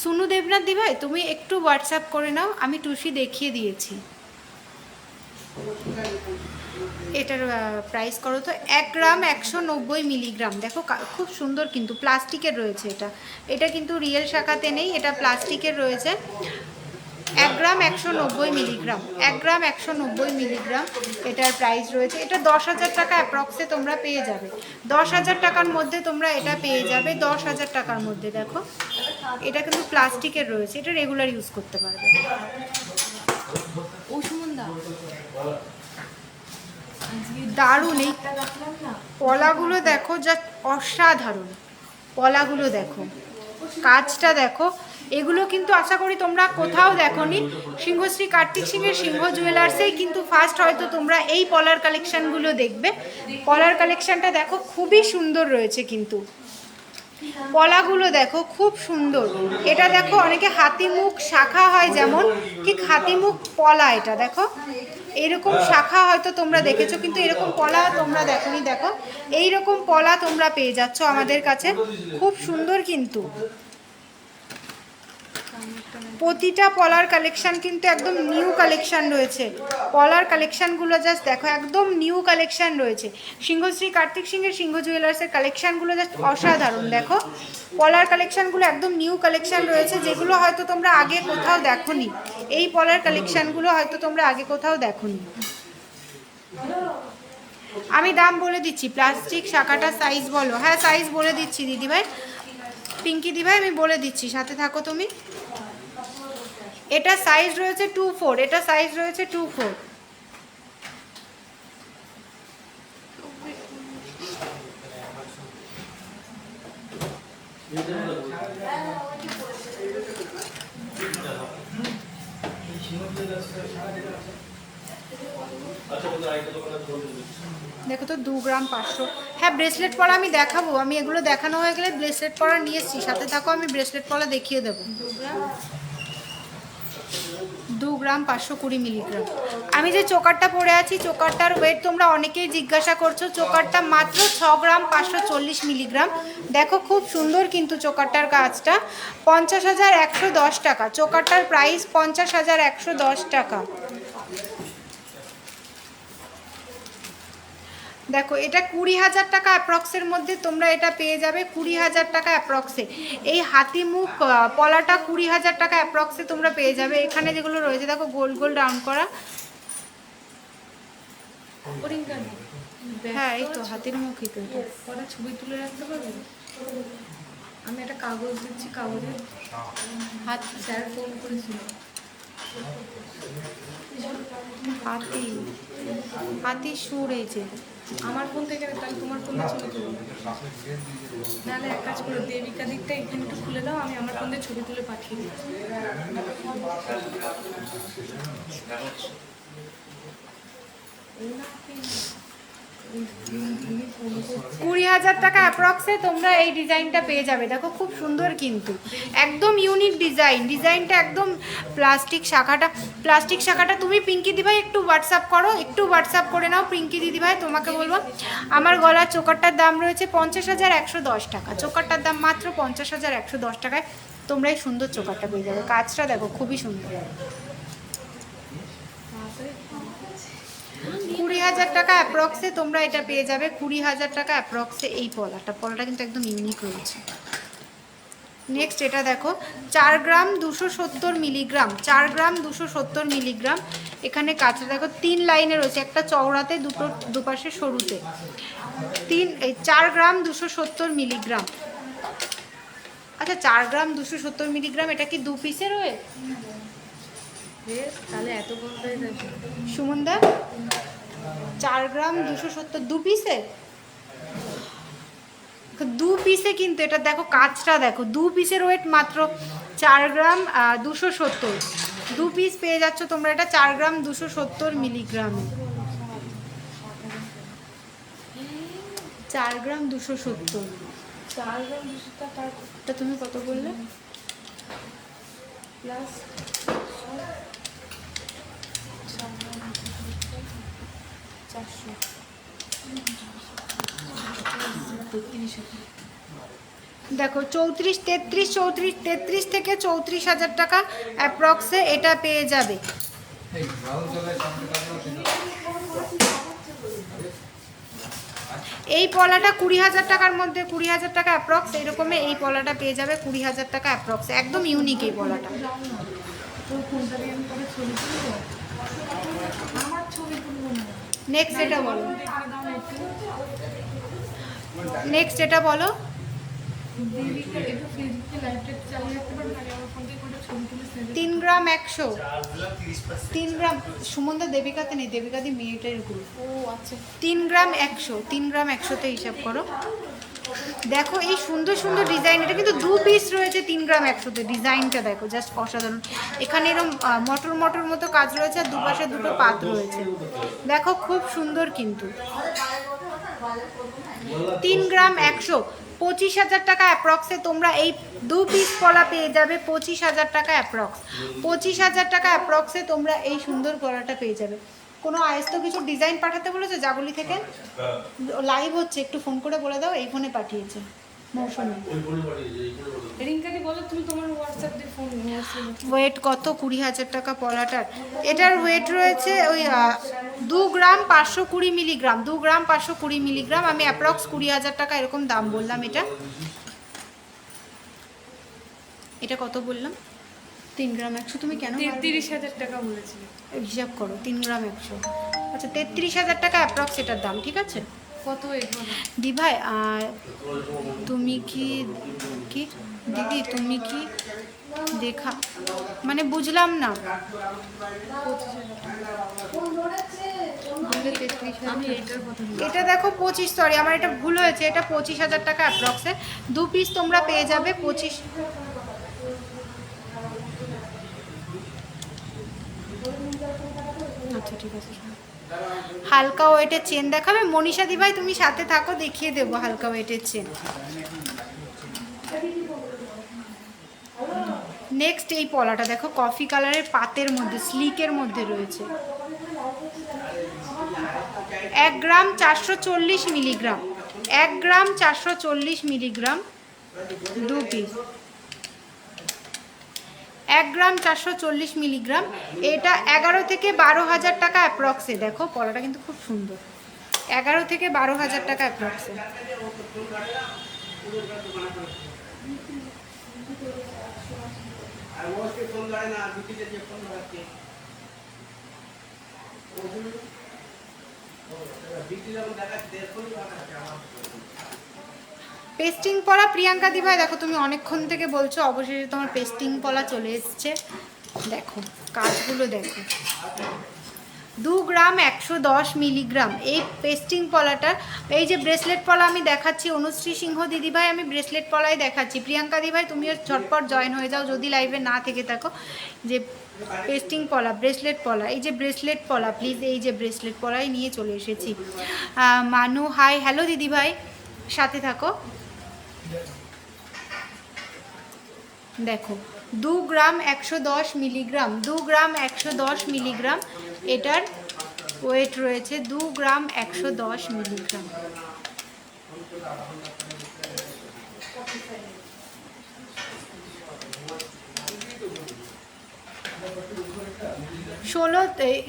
সুনু দেবনাথ দি ভাই তুমি একটু হোয়াটসঅ্যাপ করে নাও, আমি টুসি দেখিয়ে দিয়েছি। এটার প্রাইস করো তো 1 গ্রাম 190 মিলিগ্রাম। দেখো খুব সুন্দর কিন্তু প্লাস্টিকের রয়েছে। এটা কিন্তু রিয়েল শাখাতে নেই, এটা প্লাস্টিকের রয়েছে। 1 গ্রাম 190 মিলিগ্রাম, 1 গ্রাম 190 মিলিগ্রাম এটার প্রাইস রয়েছে। এটা 10,000 টাকা অ্যাপ্রক্সে তোমরা পেয়ে যাবে। 10,000 টাকার মধ্যে তোমরা এটা পেয়ে যাবে, 10,000 টাকার মধ্যে। দেখো এটা কিন্তু প্লাস্টিকের রয়েছে, এটা রেগুলার ইউজ করতে পারবে। দারুণ এই পলাগুলো দেখো, যা অসাধারণ পলাগুলো দেখো, কাজটা দেখো। এগুলো কিন্তু আশা করি তোমরা কোথাও দেখোনি। সিংহশ্রী কার্তিক সিংহের সিংহ জুয়েলার্সেই কিন্তু ফার্স্ট হয়তো তোমরা এই পলার কালেকশানগুলো দেখবে। পলার কালেকশানটা দেখো খুবই সুন্দর রয়েছে কিন্তু, পলাগুলো দেখো খুব সুন্দর। এটা দেখো অনেকে হাতিমুখ শাখা হয় যেমন, ঠিক হাতিমুখ পলা। এটা দেখো এইরকম শাখা হয়তো তোমরা দেখেছো, কিন্তু এরকম পলা তোমরা দেখোনি। দেখো এইরকম পলা তোমরা পেয়ে যাচ্ছ আমাদের কাছে, খুব সুন্দর কিন্তু। প্রতিটা পলার কালেকশান কিন্তু একদম নিউ কালেকশান রয়েছে। পলার কালেকশানগুলো জাস্ট দেখো একদম নিউ কালেকশান রয়েছে। সিংহশ্রী কার্তিক সিংহের সিংহ জুয়েলার্সের কালেকশানগুলো জাস্ট অসাধারণ। দেখো পলার কালেকশানগুলো একদম নিউ কালেকশান রয়েছে, যেগুলো হয়তো তোমরা আগে কোথাও দেখোনি। এই পলার কালেকশানগুলো হয়তো তোমরা আগে কোথাও দেখোনি। আমি দাম বলে দিচ্ছি, প্লাস্টিক শাখাটা সাইজ বলো। হ্যাঁ সাইজ বলে দিচ্ছি দিদিভাই, পিঙ্কি দিভাই আমি বলে দিচ্ছি, সাথে থাকো তুমি। এটা সাইজ রয়েছে 24, এটা সাইজ রয়েছে 24। দেখো তো 2 গ্রাম 500। হ্যাঁ ব্রেসলেট পলা আমি দেখাবো, আমি এগুলো দেখানো হয়ে গেলে ব্রেসলেট পলা নিয়ে এসেছি, সাথে থাকো আমি ব্রেসলেট পলা দেখিয়ে দেবো। 2 গ্রাম 520 মিলিগ্রাম। আমি যে চোকারটা পরে আছি, চোকারটার ওয়েট তোমরা অনেকেই জিজ্ঞাসা করছো। চোকারটা মাত্র 6 গ্রাম 540 মিলিগ্রাম। দেখো খুব সুন্দর কিন্তু চোকারটার কাজটা। 50,110 টাকা চোকারটার প্রাইস, 50,110 টাকা। দেখো এটা 20,000 টাকা অ্যাপ্রক্সের মধ্যে তোমরা এটা পেয়ে যাবে, 20,000 টাকা অ্যাপ্রক্সে। এই হাতিমুখ পলাটা 20,000 টাকা অ্যাপ্রক্সে তোমরা পেয়ে যাবে। এখানে যেগুলো রয়েছে দেখো গোল গোল রাউন্ড করা, হ্যাঁ এই তো হাতির মুখই তো। এটা ছবি তুলে রাখতে পারবে? আমি একটা কাগজ দিচ্ছি, কাগজে হাত স্যার ফোন করেছিল। হাতি, হাতির সুর এই যে আমার ফোন থেকে, তাহলে তোমার ফোনে ছবি তুলো। নাহলে এক কাজ করো, দেবিকা দিকটা এখানে একটু খুলে দাও, আমি আমার ফোন দিয়ে ছবি তুলে পাঠিয়ে দিচ্ছি। 20,000 টাকা অ্যাপ্রক্সে তোমরা এই ডিজাইনটা পেয়ে যাবে। দেখো খুব সুন্দর কিন্তু একদম ইউনিক ডিজাইন, ডিজাইনটা একদম প্লাস্টিক শাখাটা তুমি পিঙ্কি দিভাই একটু হোয়াটসঅ্যাপ করো, একটু হোয়াটসঅ্যাপ করে নাও পিঙ্কি দিদিভাই। তোমাকে বলবো আমার গলার চোকারটার দাম রয়েছে 50,110 টাকা, চোকারটার দাম মাত্র 50,110 টাকায় তোমরা এই সুন্দর চোকারটা পেয়ে যাবে। কাজটা দেখো খুবই সুন্দর। 20,000 টাকা অ্যাপ্রক্সে তোমরা এটা পেয়ে যাবে। 20,000 টাকা অ্যাপ্রক্সে এই পলাটা কিন্তু একদম ইউনিক রয়েছে। নেক্সট এটা দেখো 4 গ্রাম 270 মিলিগ্রাম, 4 গ্রাম 270 মিলিগ্রাম। এখানে কাজটা দেখো 3 লাইনে রয়েছে, একটা চওড়াতে দুপাশে সরুতে। 4 গ্রাম 270 মিলিগ্রাম। আচ্ছা 4 গ্রাম 270 মিলিগ্রাম, এটা কি 2 পিসের ওয়েট? তাহলে এত কমটাই দেখো সুমনদা 4 গ্রাম 270 2 পিসে, 2 পিসে কিন্তু এটা দেখো কাজটা দেখো 2 পিসের ওয়েট মাত্র 4 গ্রাম 270, 2 পিস পেয়ে যাচ্ছ তোমরা এটা 4 গ্রাম 270 মিলিগ্রামে। 4 গ্রাম 270, 4 গ্রাম 200 টাকা এটা তুমি কত বললে? প্লাস দেখো 33 থেকে 34,000 টাকা অ্যাপ্রক্সে এটা পেয়ে যাবে। এই রাহুল চলে সামনে কাছে এই পলাটা 20,000 টাকার মধ্যে, 20,000 টাকা অ্যাপ্রক্স এরকমই এই পলাটা পেয়ে যাবে 20,000 টাকা অ্যাপ্রক্স, একদম ইউনিক এই পলাটা। আমার ছবি তুলবো না। নেক্সট এটা বলো, নেক্সট এটা বলো। দিদিকে একটু ফেসবুকে লাইভটা চালিয়ে রাখতে পারবেন, আমি আমার ফোন থেকে করে ছবি তুলে সেভ 3 গ্রাম 100, 3 গ্রাম সুমনদা দেবিকাতে নেই, দেবিকাদি মেয়েটার গ্রুপ। ও আচ্ছা 3 গ্রাম 100, 3 গ্রাম 100তে হিসাব করো। দেখো এই সুন্দর সুন্দর ডিজাইন, এটা কিন্তু 2 পিস রয়েছে 3 গ্রাম 100তে। ডিজাইনটা দেখো জাস্ট অসাধারণ। এখানে এরকম মটর মটর মতো কাজ রয়েছে আর দুপাশে দুটো পাত রয়েছে, দেখো খুব সুন্দর কিন্তু। 3 গ্রাম 100, 25,000 টাকা অ্যাপ্রক্সে তোমরা এই 2 পিস পলা পেয়ে যাবে 25,000 টাকা অ্যাপ্রক্স। 25,000 টাকা অ্যাপ্রক্সে তোমরা এই সুন্দর পলাটা পেয়ে যাবে। কোনো আয়স্ত কিছু ডিজাইন পাঠাতে বলেছে জাগুলি থেকে? লাইভ হচ্ছে, একটু ফোন করে বলে দাও এই ফোনে পাঠিয়েছে মৌসুমি। রিঙ্কাদি বলো তুমি তোমার হোয়াটসঅ্যাপ দিয়ে ফোন ওয়েট কত? 20,000 টাকা পলাটার। এটার ওয়েট রয়েছে ওই 2 গ্রাম 520 মিলিগ্রাম, 2 গ্রাম 520 মিলিগ্রাম। আমি অ্যাপ্রক্স 20,000 টাকা এরকম দাম বললাম। এটা কত বললাম? 3 গ্রাম 100। তুমি কেন 33,000 টাকা বলেছিলে? হিসাব করো 3 গ্রাম 100, আচ্ছা 33,000 টাকা অ্যাপ্রক্স এটার দাম, ঠিক আছে? কত ওয়েট হবে? দি ভাই তুমি কি কি দিদি তুমি কি দেখা মানে বুঝলাম না। 25,000 আমি এটার কথা বলি। এটা দেখো 25, সরি আমার এটা ভুল হয়েছে, এটা 25,000 টাকা অ্যাপ্রক্সে 2 পিস তোমরা পেয়ে যাবে 25। আচ্ছা ঠিক আছে। হালকা ওয়েটের চেন দেখাবে মনীষা দি ভাই, তুমি সাথে থাকো দেখিয়ে দেবো হালকা ওয়েটের চেন। নেক্সট এই পলাটা দেখো কফি কালারের পাতের মধ্যে স্লিকের মধ্যে রয়েছে। 1 গ্রাম 440 মিলিগ্রাম, 1 গ্রাম 440 মিলিগ্রাম 2 পিস। 1 গ্রাম 440 মিলিগ্রাম। এটা 11 থেকে 12,000 টাকা অ্যাপ্রক্সে। দেখো পলাটা কিন্তু খুব সুন্দর, 11 থেকে 12,000 টাকা অ্যাপ্রক্সে। পেস্টিং পলা প্রিয়াঙ্কা দিভাই, দেখো তুমি অনেকক্ষণ থেকে বলছো, অবশেষে তোমার পেস্টিং পলা চলে এসছে। দেখো কাজগুলো দেখো, 2 গ্রাম 110 মিলিগ্রাম এই পেস্টিং পলাটার। এই যে ব্রেসলেট পলা আমি দেখাচ্ছি, অনুশ্রী সিংহ দিদিভাই আমি ব্রেসলেট পলাই দেখাচ্ছি। প্রিয়াঙ্কা দিদিভাই তুমিও ঝটপট জয়েন হয়ে যাও যদি লাইভে না থেকে থাকো। যে পেস্টিং পলা, ব্রেসলেট পলা, এই যে ব্রেসলেট পলা প্লিজ, এই যে ব্রেসলেট পলাই নিয়ে চলে এসেছি। মানু হাই, হ্যালো দিদিভাই, সাথে থাকো। দেখো 2 গ্রাম 110 মিলিগ্রাম, 2 গ্রাম 110 মিলিগ্রাম এটার ওয়েট রয়েছে, 2 গ্রাম 110 মিলিগ্রাম।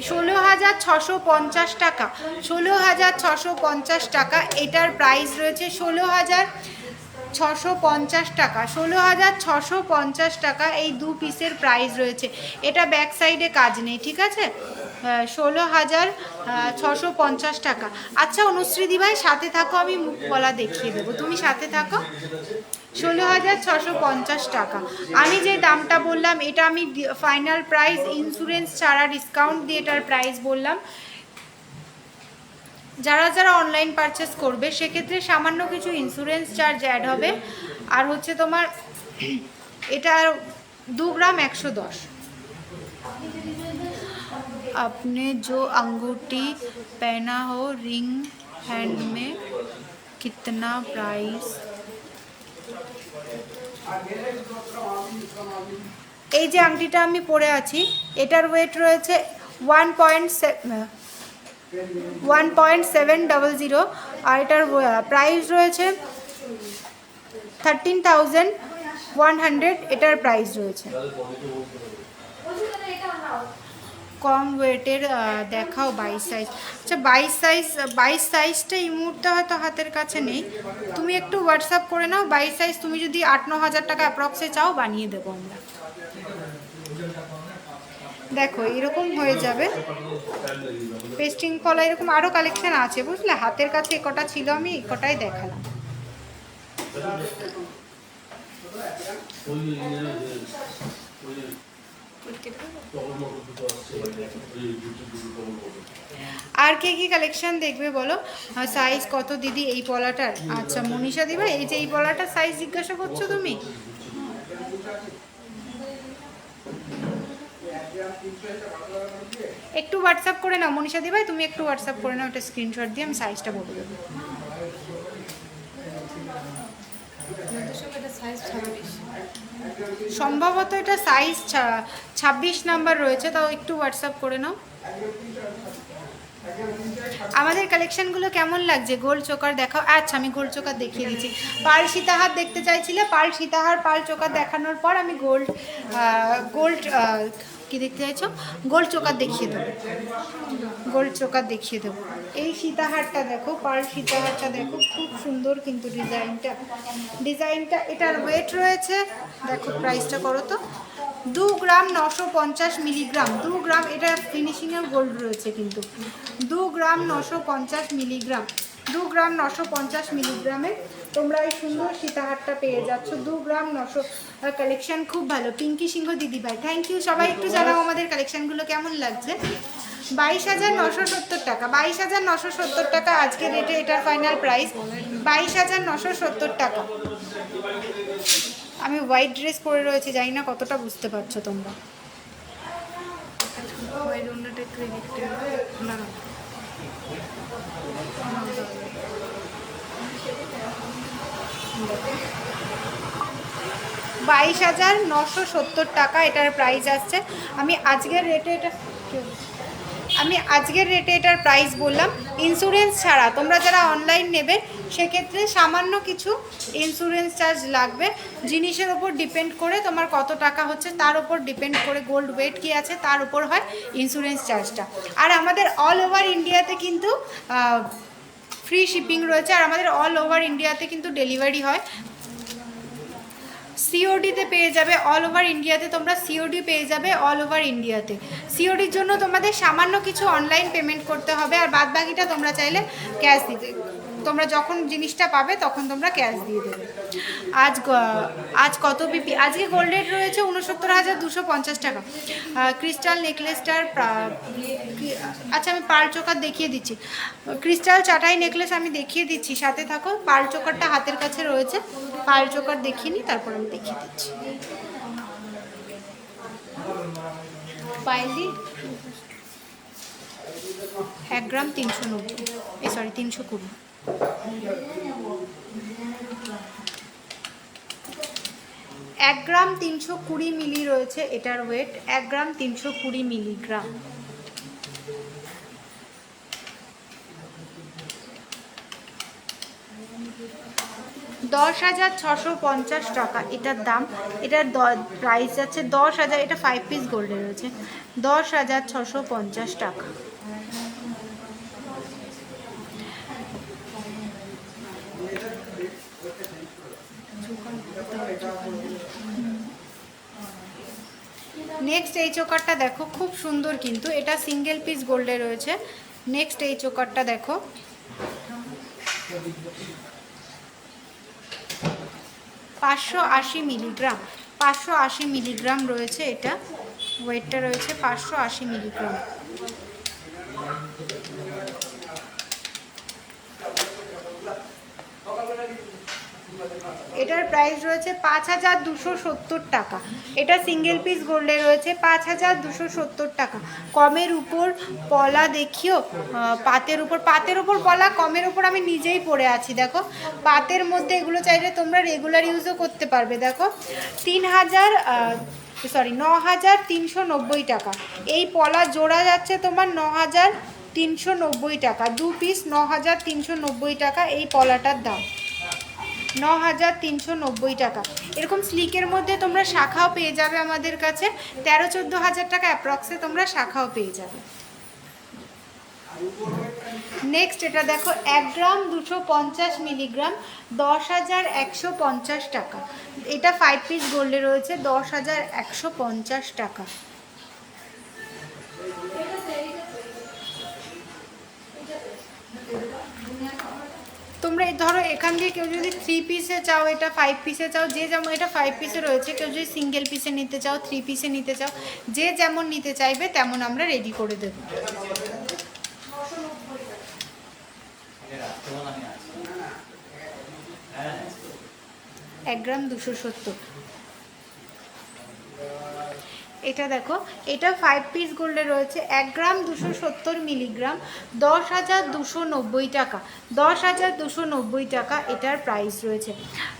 ষোলো হাজার 650 টাকা, 16,650 টাকা এটার প্রাইস রয়েছে। 16,650 টাকা, 16,650 টাকা এই 2 পিসের প্রাইস রয়েছে। এটা ব্যাক সাইডে কাজ নেই, ঠিক আছে। 16,650 টাকা। আচ্ছা অনুশ্রী দিভাই সাথে থাকো, আমি মুখ পলা দেখিয়ে দেবো, তুমি সাথে থাকো। 16,650 টাকা। আমি যে দামটা বললাম এটা আমি ফাইনাল প্রাইস ইন্স্যুরেন্স ছাড়া ডিসকাউন্ট দিয়ে এটার প্রাইস বললাম। যারা যারা অনলাইন পারচেস করবে সেক্ষেত্রে সামান্য কিছু ইন্স্যুরেন্স চার্জ অ্যাড হবে। আর হচ্ছে তোমার এটা 2 গ্রাম 110। आपने जो अंगूठी पहना हो रिंग हैंड में कितना प्राइस? এই যে আংটিটা আমি পরে আছি এটার ওয়েট রয়েছে 1.700 আর এটার প্রাইস রয়েছে 13,100 এটার প্রাইস রয়েছে। কম ওয়েটের দেখাও 22 সাইজ। আচ্ছা 22 সাইজটা এই মুহূর্তে হয়তো হাতের কাছে নেই, তুমি একটু হোয়াটসঅ্যাপ করে নাও। 22 সাইজ তুমি যদি 8-9 হাজার টাকা অ্যাপ্রক্সে চাও বানিয়ে দেবো আমরা। দেখো এরকম হয়ে যাবে পেস্টিং পলা, এরকম আরও কালেকশন আছে বুঝলে, হাতের কাছে কটা ছিল আমি কটাই দেখালাম। আর কে কি কালেকশন দেখবে বলো? সাইজ কত দিদি এই পলাটার? আচ্ছা মনীষা দিবা, এই যে এই পলাটার সাইজ জিজ্ঞাসা করছো তুমি? একটু হোয়াটসঅ্যাপ করে নাও মনীষা দিভাই, তুমি একটু হোয়াটসঅ্যাপ করে নাও, একটা স্ক্রিনশট দিয়ে আমি সাইজটা বলে দেবো। সম্ভবত এটা সাইজ 26 নাম্বার রয়েছে, তাও একটু হোয়াটসঅ্যাপ করে নাও। আমাদের কালেকশনগুলো কেমন লাগছে? গোল্ড চোকার দেখাও। আচ্ছা আমি গোল্ড চোকার দেখিয়ে দিচ্ছি। পাল সীতাহার দেখতে চাইছিলে, পাল সীতাহার পাল চোকার দেখানোর পর আমি গোল্ড কি দেখতে চাইছো? গোল্ড চোকার দেখিয়ে দেবো, গোল্ড চোকার দেখিয়ে দেবো। এই সীতাহারটা দেখো, পাল সীতাহারটা দেখো, খুব সুন্দর কিন্তু ডিজাইনটা। এটার ওয়েট রয়েছে, দেখো প্রাইসটা করো তো, 2 গ্রাম 950 মিলিগ্রাম। 2 গ্রাম, এটা ফিনিশিংয়ের গোল্ড রয়েছে কিন্তু। 2 গ্রাম 950 মিলিগ্রাম, 2 গ্রাম 950 মিলিগ্রামে তোমরা এই সুন্দর সীতাহারটা পেয়ে যাচ্ছ। 2 গ্রাম 900। কালেকশন খুব ভালো, পিঙ্কি সিংহ দিদিভাই থ্যাংক ইউ। সবাই একটু জানাও আমাদের কালেকশনগুলো কেমন লাগছে। 22,970 টাকা, 22,970 টাকা আজকে রেটে এটার ফাইনাল প্রাইস 22,970 টাকা। আমি হোয়াইট ড্রেস পরে রয়েছি, জানি না কতটা বুঝতে পারছো তোমরা। $22,970 টাকা এটার প্রাইস আসছে। আমি আজকের রেটে এটার প্রাইস বললাম ইন্স্যুরেন্স ছাড়া। তোমরা যারা অনলাইন নেবে সেক্ষেত্রে সামান্য কিছু ইন্স্যুরেন্স চার্জ লাগবে। জিনিসের ওপর ডিপেন্ড করে তোমার কত টাকা হচ্ছে তার উপর ডিপেন্ড করে, গোল্ড ওয়েট কী আছে তার উপর হয় ইন্স্যুরেন্স চার্জটা। আর আমাদের অল ওভার ইন্ডিয়াতে কিন্তু ফ্রি শিপিং রয়েছে, আর আমাদের অল ওভার ইন্ডিয়াতে কিন্তু ডেলিভারি হয়। সিওডিতে পেয়ে যাবে অল ওভার ইন্ডিয়াতে, তোমরা সিওডি পেয়ে যাবে অল ওভার ইন্ডিয়াতে। সিওডির জন্য তোমাদের সামান্য কিছু অনলাইন পেমেন্ট করতে হবে, আর বাদ বাকিটা তোমরা চাইলে ক্যাশ দিতে তোমরা যখন জিনিসটা পাবে তখন তোমরা ক্যাশ দিয়ে দেবে। আজ কত বিপি? আজকে গোল্ড রেট রয়েছে 69,250 টাকা। ক্রিস্টাল নেকলেসটার আচ্ছা আমি পার্ল চোকার দেখিয়ে দিচ্ছি, ক্রিস্টাল চাটাই নেকলেস আমি দেখিয়ে দিচ্ছি, সাথে থাকো। পার্ল চোকারটা হাতের কাছে রয়েছে, পার্ল চোকার দেখিয়ে নিই, তারপর আমি দেখিয়ে দিচ্ছি। পাইলি 1 গ্রাম 390, সরি 320। 1 গ্রাম 320 মিলি রয়েছে এটার ওয়েট, 1 গ্রাম 320 মিলিগ্রাম। $10,650 টাকা এটার দাম। এটার প্রাইস যাচ্ছে 10,000, এটা 5 পিস গোল্ডে রয়েছে, 10,650 টাকা। নেক্সট এই চোকারটা দেখো, খুব সুন্দর কিন্তু, এটা সিঙ্গেল পিস গোল্ডে রয়েছে। নেক্সট এই চোকারটা দেখো, 580 মিলিগ্রাম, 580 মিলিগ্রাম রয়েছে এটা, ওয়েটটা রয়েছে 580 মিলিগ্রাম। এটার প্রাইস রয়েছে 5,270 টাকা। এটা সিঙ্গেল পিস গোল্ডে রয়েছে 5,270 টাকা। কমের উপর পলা দেখিও, পাতের উপর পলা, কমের উপর আমি নিজেই পরে আছি দেখো। পাতের মধ্যে এগুলো চাইলে তোমরা রেগুলার ইউজও করতে পারবে। দেখো 9,390 টাকা। এই পলা জোড়া যাচ্ছে তোমার 9,390 টাকা, 2 পিস 9,390 টাকা এই পলাটার দাম, 9,390 টাকা। এরকম স্লিকের মধ্যে তোমরা শাখাও পেয়ে যাবে আমাদের কাছে, 13-14 হাজার টাকা অ্যাপ্রক্সে তোমরা শাখাও পেয়ে যাবে। নেক্সট এটা দেখো 1 গ্রাম 250 মিলিগ্রাম, 10,150 টাকা। এটা 5 পিস গোল্ডে রয়েছে, 10,150 টাকা। তোমরা ধরো এখান দিয়ে কেউ যদি 3 পিসে চাও, এটা 5 পিসে চাও, যে যেমন, এটা 5 পিসে রয়েছে, কেউ যদি সিঙ্গেল পিসে নিতে চাও, 3 পিসে নিতে চাও, যে যেমন নিতে চাইবে তেমন আমরা রেডি করে দেব। 1 গ্রাম 270। এটা দেখো, এটা 5 পিস গোল্ডে রয়েছে, 1 গ্রাম 270 মিলিগ্রাম, 10,290 টাকা, 10,290 টাকা এটার প্রাইস রয়েছে।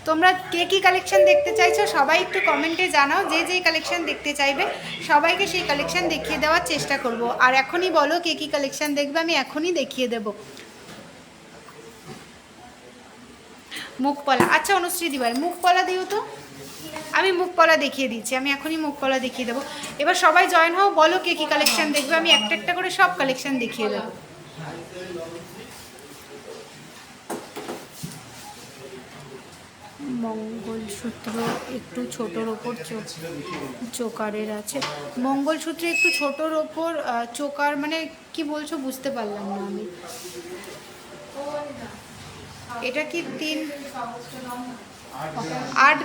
তোমরা কে কী কালেকশন দেখতে চাইছো সবাই একটু কমেন্টে জানাও, যে যেই কালেকশন দেখতে চাইবে সবাইকে সেই কালেকশন দেখিয়ে দেওয়ার চেষ্টা করব। আর এখনই বলো কে কী কালেকশন দেখবে, আমি এখনই দেখিয়ে দেব। মুখপলা, আচ্ছা অনুশ্রী দিবার মুখপলা দিও তো, আমি মুখপলা দেখিয়ে দিচ্ছি, আমি এখনই মুখপলা দেখিয়ে দেবো। এবার সবাই জয়েন হও, বলো কে কী কালেকশন দেখবে, আমি একটা একটা করে সব কালেকশন দেখিয়ে দেবো। মঙ্গলসূত্র একটু ছোটোর ওপর চোকারের আছে, মঙ্গলসূত্র একটু ছোটোর ওপর চোকার, মানে কি বলছো বুঝতে পারলাম না আমি। এটা কি 8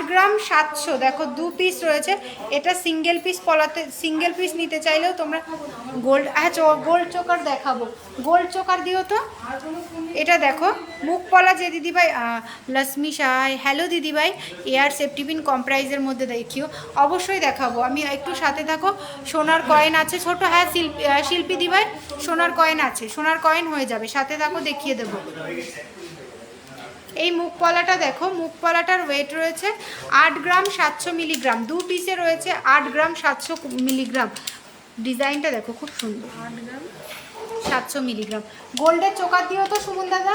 গ্রাম 700, দেখো 2 পিস রয়েছে। এটা সিঙ্গেল পিস পলাতে, সিঙ্গেল পিস নিতে চাইলেও তোমরা গোল্ড, আচ্ছা গোল্ড চোকার দেখাবো, গোল্ড চোকার দিও তো। এটা দেখো মুখপলা, যে দিদিভাই লক্ষ্মী সাহায়, হ্যালো দিদিভাই, এয়ার সেফটি পিন কম প্রাইজের মধ্যে দেখিও, অবশ্যই দেখাবো আমি, একটু সাথে থাকো। সোনার কয়েন আছে ছোট, হ্যাঁ শিল্পী দিভাই সোনার কয়েন আছে, সোনার কয়েন হয়ে যাবে, সাথে থাকো দেখিয়ে দেবো। এই মুখপলাটা দেখো, মুখপলাটার ওয়েট রয়েছে 8 গ্রাম 700 মিলিগ্রাম, 2 পিসে রয়েছে 8 গ্রাম 700 মিলিগ্রাম। ডিজাইনটা দেখো খুব সুন্দর, 8 গ্রাম 700 মিলিগ্রাম। গোল্ডের চোকার দিও তো সুমন দাদা।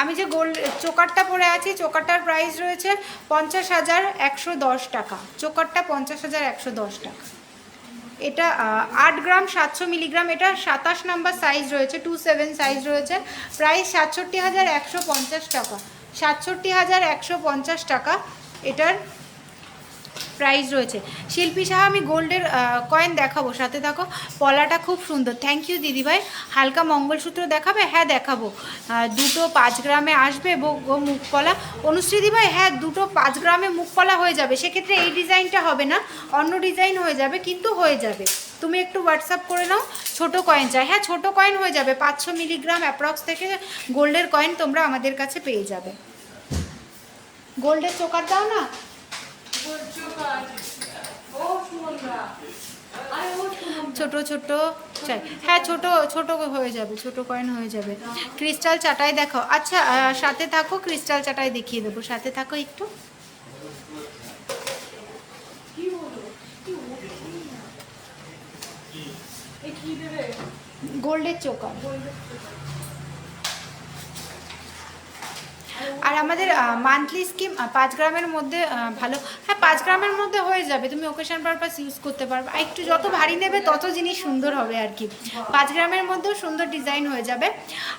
আমি যে গোল্ড চোকারটা পরে আছি, চোকারটার প্রাইস রয়েছে 50,110 টাকা, চোকারটা 50,110 টাকা। এটা 8 গ্রাম 700 মিলিগ্রাম, এটা 27 নাম্বার সাইজ রয়েছে, 27 সাইজ রয়েছে, প্রাইস 67,150 টাকা, 67,150 টাকা এটার প্রাইস রয়েছে। শিল্পী সাহা আমি গোল্ডের কয়েন দেখাবো, সাথে থাকো। পলাটা খুব সুন্দর, থ্যাংক ইউ দিদিভাই। হালকা মঙ্গলসূত্র দেখাবে? হ্যাঁ দেখাবো। দুটো 5 গ্রামে আসবে গো মুখপলা। অনুশ্রী দিদিভাই হ্যাঁ, দুটো 5 গ্রামে মুখপলা হয়ে যাবে। সেক্ষেত্রে এই ডিজাইনটা হবে না, অন্য ডিজাইন হয়ে যাবে, কিন্তু হয়ে যাবে। তুমি একটু হোয়াটসঅ্যাপ করে নাও। ছোট কয়েন চাই? হ্যাঁ ছোট কয়েন হয়ে যাবে, 500 মিলিগ্রাম অ্যাপ্রক্স থেকে গোল্ডের কয়েন তোমরা আমাদের কাছে পেয়ে যাবে। গোল্ডের চোকার দাও না। ছোট ছোট চাই? হ্যাঁ ছোট ছোট হয়ে যাবে, ছোট কয়েন হয়ে যাবে। ক্রিস্টাল চাটাই দেখাও। আচ্ছা সাথে থাকো, ক্রিস্টাল চাটাই দেখিয়ে দেবো, সাথে থাকো একটু। গোল্ডের চোকার। আর আমাদের মান্থলি স্কিম 5 গ্রামের মধ্যে ভালো। হ্যাঁ 5 গ্রামের মধ্যে হয়ে যাবে, তুমি ওকেশন পারপাস ইউজ করতে পারবে। আর একটু যত ভারী নেবে তত জিনিস সুন্দর হবে আর কি। 5 গ্রামের মধ্যেও সুন্দর ডিজাইন হয়ে যাবে।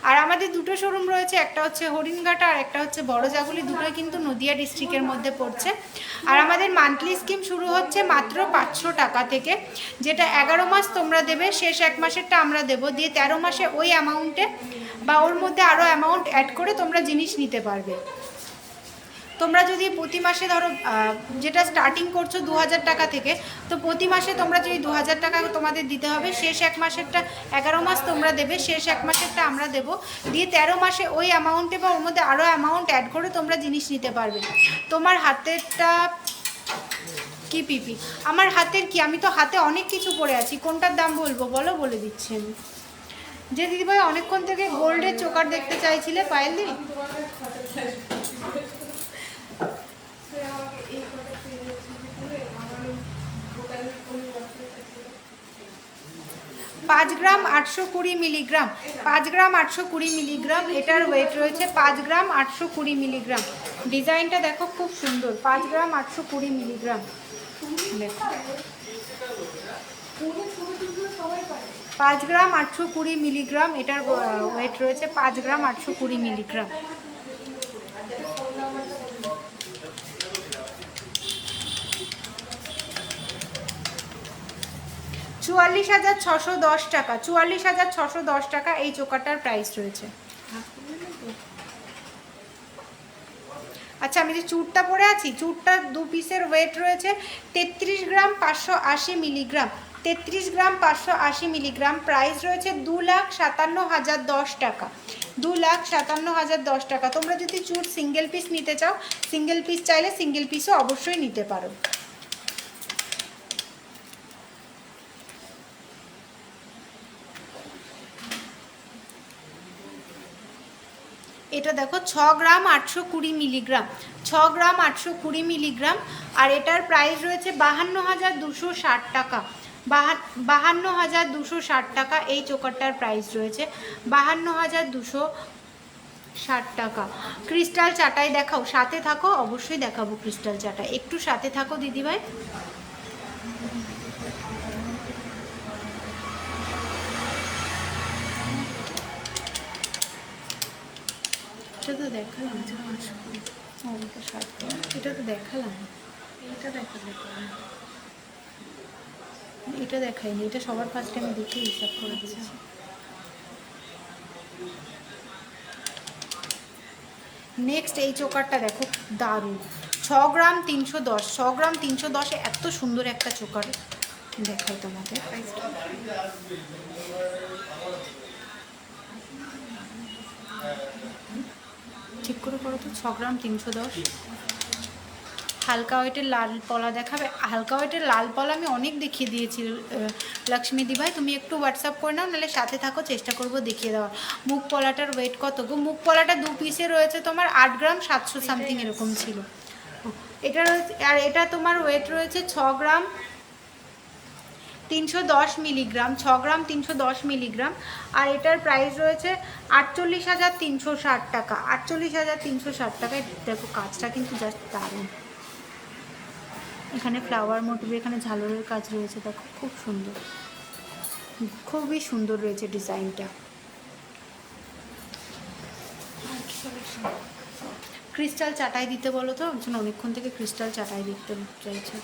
আর আমাদের দুটো শোরুম রয়েছে, একটা হচ্ছে হরিণঘাটা আর একটা হচ্ছে বড় জাগুলি, দুটোই কিন্তু নদিয়া ডিস্ট্রিক্টের মধ্যে পড়ছে। আর আমাদের মান্থলি স্কিম শুরু হচ্ছে মাত্র 500 টাকা থেকে, যেটা 11 মাস তোমরা দেবে, শেষ 1 মাসেরটা আমরা দেবো, দিয়ে 13 মাসে ওই অ্যামাউন্টে বা ওর মধ্যে আরও অ্যামাউন্ট অ্যাড করে তোমরা জিনিস নিতে পারবে। তোমরা যদি প্রতি মাসে ধরো যেটা স্টার্টিং করছো 2000 টাকা থেকে, তো প্রতি মাসে তোমরা যদি 2000 টাকা তোমাদের দিতে হবে। শেষ 1 মাসেরটা 11 মাস তোমরা দেবে, শেষ 1 মাসেরটা আমরা দেবো, দিয়ে 13 মাসে ওই অ্যামাউন্টে বা ওর মধ্যে আরও অ্যামাউন্ট অ্যাড করে তোমরা জিনিস নিতে পারবে। তোমার হাতেরটা কি পিপি? আমার হাতের কি? আমি তো হাতে অনেক কিছু পরে আছি, কোনটার দাম বলবো বলো? বলে দিচ্ছি আমি। যে দিদিভাই অনেকক্ষণ থেকে গোল্ডের চোকার দেখতে চাইছিলে, পায়েল দি। পাঁচ গ্রাম 820 মিলিগ্রাম, 5 গ্রাম 820 মিলিগ্রাম, এটার ওয়েট রয়েছে 5 গ্রাম 820 মিলিগ্রাম। ডিজাইনটা দেখো খুব সুন্দর, 5 গ্রাম 820 মিলিগ্রাম। দেখো 5 গ্রাম 820 মিলিগ্রাম, এটার ওয়েট রয়েছে 5 গ্রাম 820 মিলিগ্রাম। $44,610 টাকা, 44,610 টাকা এই চোকারটার প্রাইস রয়েছে। আচ্ছা আমি যে চুরটা পরে আছি, চুরটা 2 পিসের ওয়েট রয়েছে 33 গ্রাম 580 মিলিগ্রাম, 33 গ্রাম 580 মিলিগ্রাম। প্রাইস রয়েছে 2,57,010 টাকা, 2,57,010 টাকা। তোমরা যদি চুর সিঙ্গেল পিস নিতে চাও, সিঙ্গেল পিস চাইলে সিঙ্গেল পিসও অবশ্যই নিতে পারো। এটা দেখো 6 গ্রাম 820 মিলিগ্রাম, 6 গ্রাম 820 মিলিগ্রাম। আর এটার প্রাইস রয়েছে 52,260 টাকা, 52,260 টাকা এই চোকারটার প্রাইস রয়েছে, 52,260 টাকা। ক্রিস্টাল চাটাই দেখাও? সাথে থাকো, অবশ্যই দেখাবো ক্রিস্টাল চাটাই, একটু সাথে থাকো দিদিভাই। এটা তো দেখালাম, এটা তো দেখালাম, এটা দেখাইনি, এটা সবার ফার্স্টে আমি দেখে হিসাব করে দিয়েছি। নেক্সট এই চোকারটা দেখো দারুণ, 6 গ্রাম 310, 6 গ্রাম 310 এত সুন্দর একটা চোকার দেখাই তোমাকে। ঠিক করে করো তো, 6 গ্রাম 310। হালকা ওয়েটের লাল পলা দেখাবে? হালকা ওয়েটের লাল পলা আমি অনেক দেখিয়ে দিয়েছি লক্ষ্মী দিভাই, তুমি একটু হোয়াটসঅ্যাপ করে নাও, নাহলে সাথে থাকো, চেষ্টা করবো দেখিয়ে দেওয়ার। মুখ পলাটার ওয়েট কত গো? মুখ পলাটা 2 পিসে রয়েছে তোমার 8 গ্রাম 700 সামথিং এরকম ছিল। এটা রয়েছে, আর এটা তোমার ওয়েট রয়েছে 6 গ্রাম 310 মিলিগ্রাম, 6 গ্রাম 310 মিলিগ্রাম। আর এটার প্রাইস রয়েছে 48,360 টাকা, 48,360 টাকায়। দেখো কাজটা কিন্তু জাস্ট দারুণ, এখানে ফ্লাওয়ার মোটিভ, এখানে ঝালরের কাজ রয়েছে, দেখো খুব সুন্দর, খুবই সুন্দর রয়েছে ডিজাইনটা। ক্রিস্টাল চাটাই দিতে বলো তো, একজন অনেকক্ষণ থেকে ক্রিস্টাল চাটাই দেখতে চাইছে।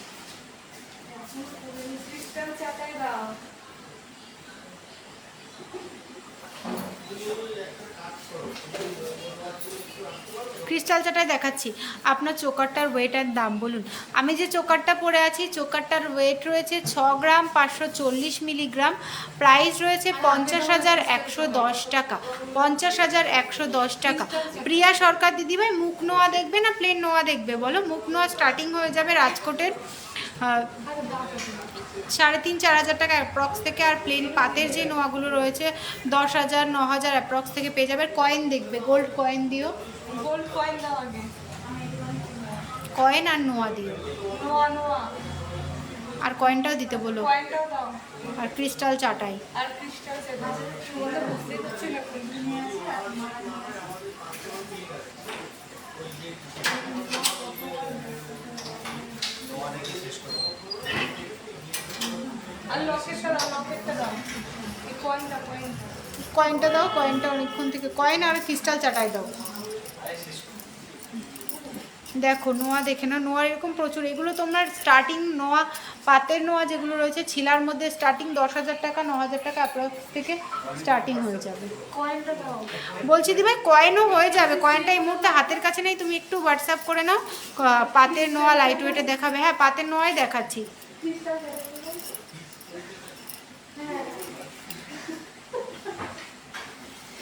ক্রিস্টাল চাটাই দেখাচ্ছি। আপনার চোকারটার ওয়েট আর দাম বলুন। আমি যে চোকারটা পরে আছি, চোকারটার ওয়েট রয়েছে 6 গ্রাম 540 মিলিগ্রাম, প্রাইস রয়েছে 50,110 টাকা। 50,110 টাকা। প্রিয়া সরকার দিদিভাই, মুখ নোয়া দেখবে না প্লেন নোয়া দেখবে বলো? মুখ নোয়া স্টার্টিং হয়ে যাবে রাজকোটের 3,500-4,000 টাকা অ্যাপ্রক্স থেকে। আর প্লেন পাতের যে নোয়াগুলো রয়েছে 10,000 9,000 অ্যাপ্রক্স থেকে পেয়ে যাবে। কয়েন দেখবে, গোল্ড কয়েন দিও, গোল্ড কয়েন দাও আগে। কয়েন আর নোয়া দিও, নোয়া নোয়া আর কয়েনটাও দিতে বলো, কয়েনটাও দাও। আর ক্রিস্টাল চাটাই। আর ক্রিস্টাল সেটা সুন্দর বুঝতে পারছি না কোনটা নিয়ে আসি। আর লকেটটা দাও, লকেটটা দাও। এই কয়েনটা কয়েনটা কয়েনটা দাও, কয়েনটা অনেকক্ষণ থেকে, কয়েন আর ক্রিস্টাল চাটাই দাও। দেখো নোয়া দেখে না, নোয়া এরকম প্রচুর। এগুলো তোমরা স্টার্টিং নোয়া, পাতের নোয়া যেগুলো রয়েছে ছিলার মধ্যে স্টার্টিং 10,000 টাকা 9,000 টাকা অ্যাপ্রক্স থেকে স্টার্টিং হয়ে যাবে। কয়েনটা দাও। বলছি দিভাই কয়েনও হয়ে যাবে, কয়েনটা এই মুহূর্তে হাতের কাছে নেই, তুমি একটু হোয়াটসঅ্যাপ করে নাও। পাতের নোয়া লাইট ওয়েটে দেখাবে। হ্যাঁ পাতের নোয়াই দেখাচ্ছি।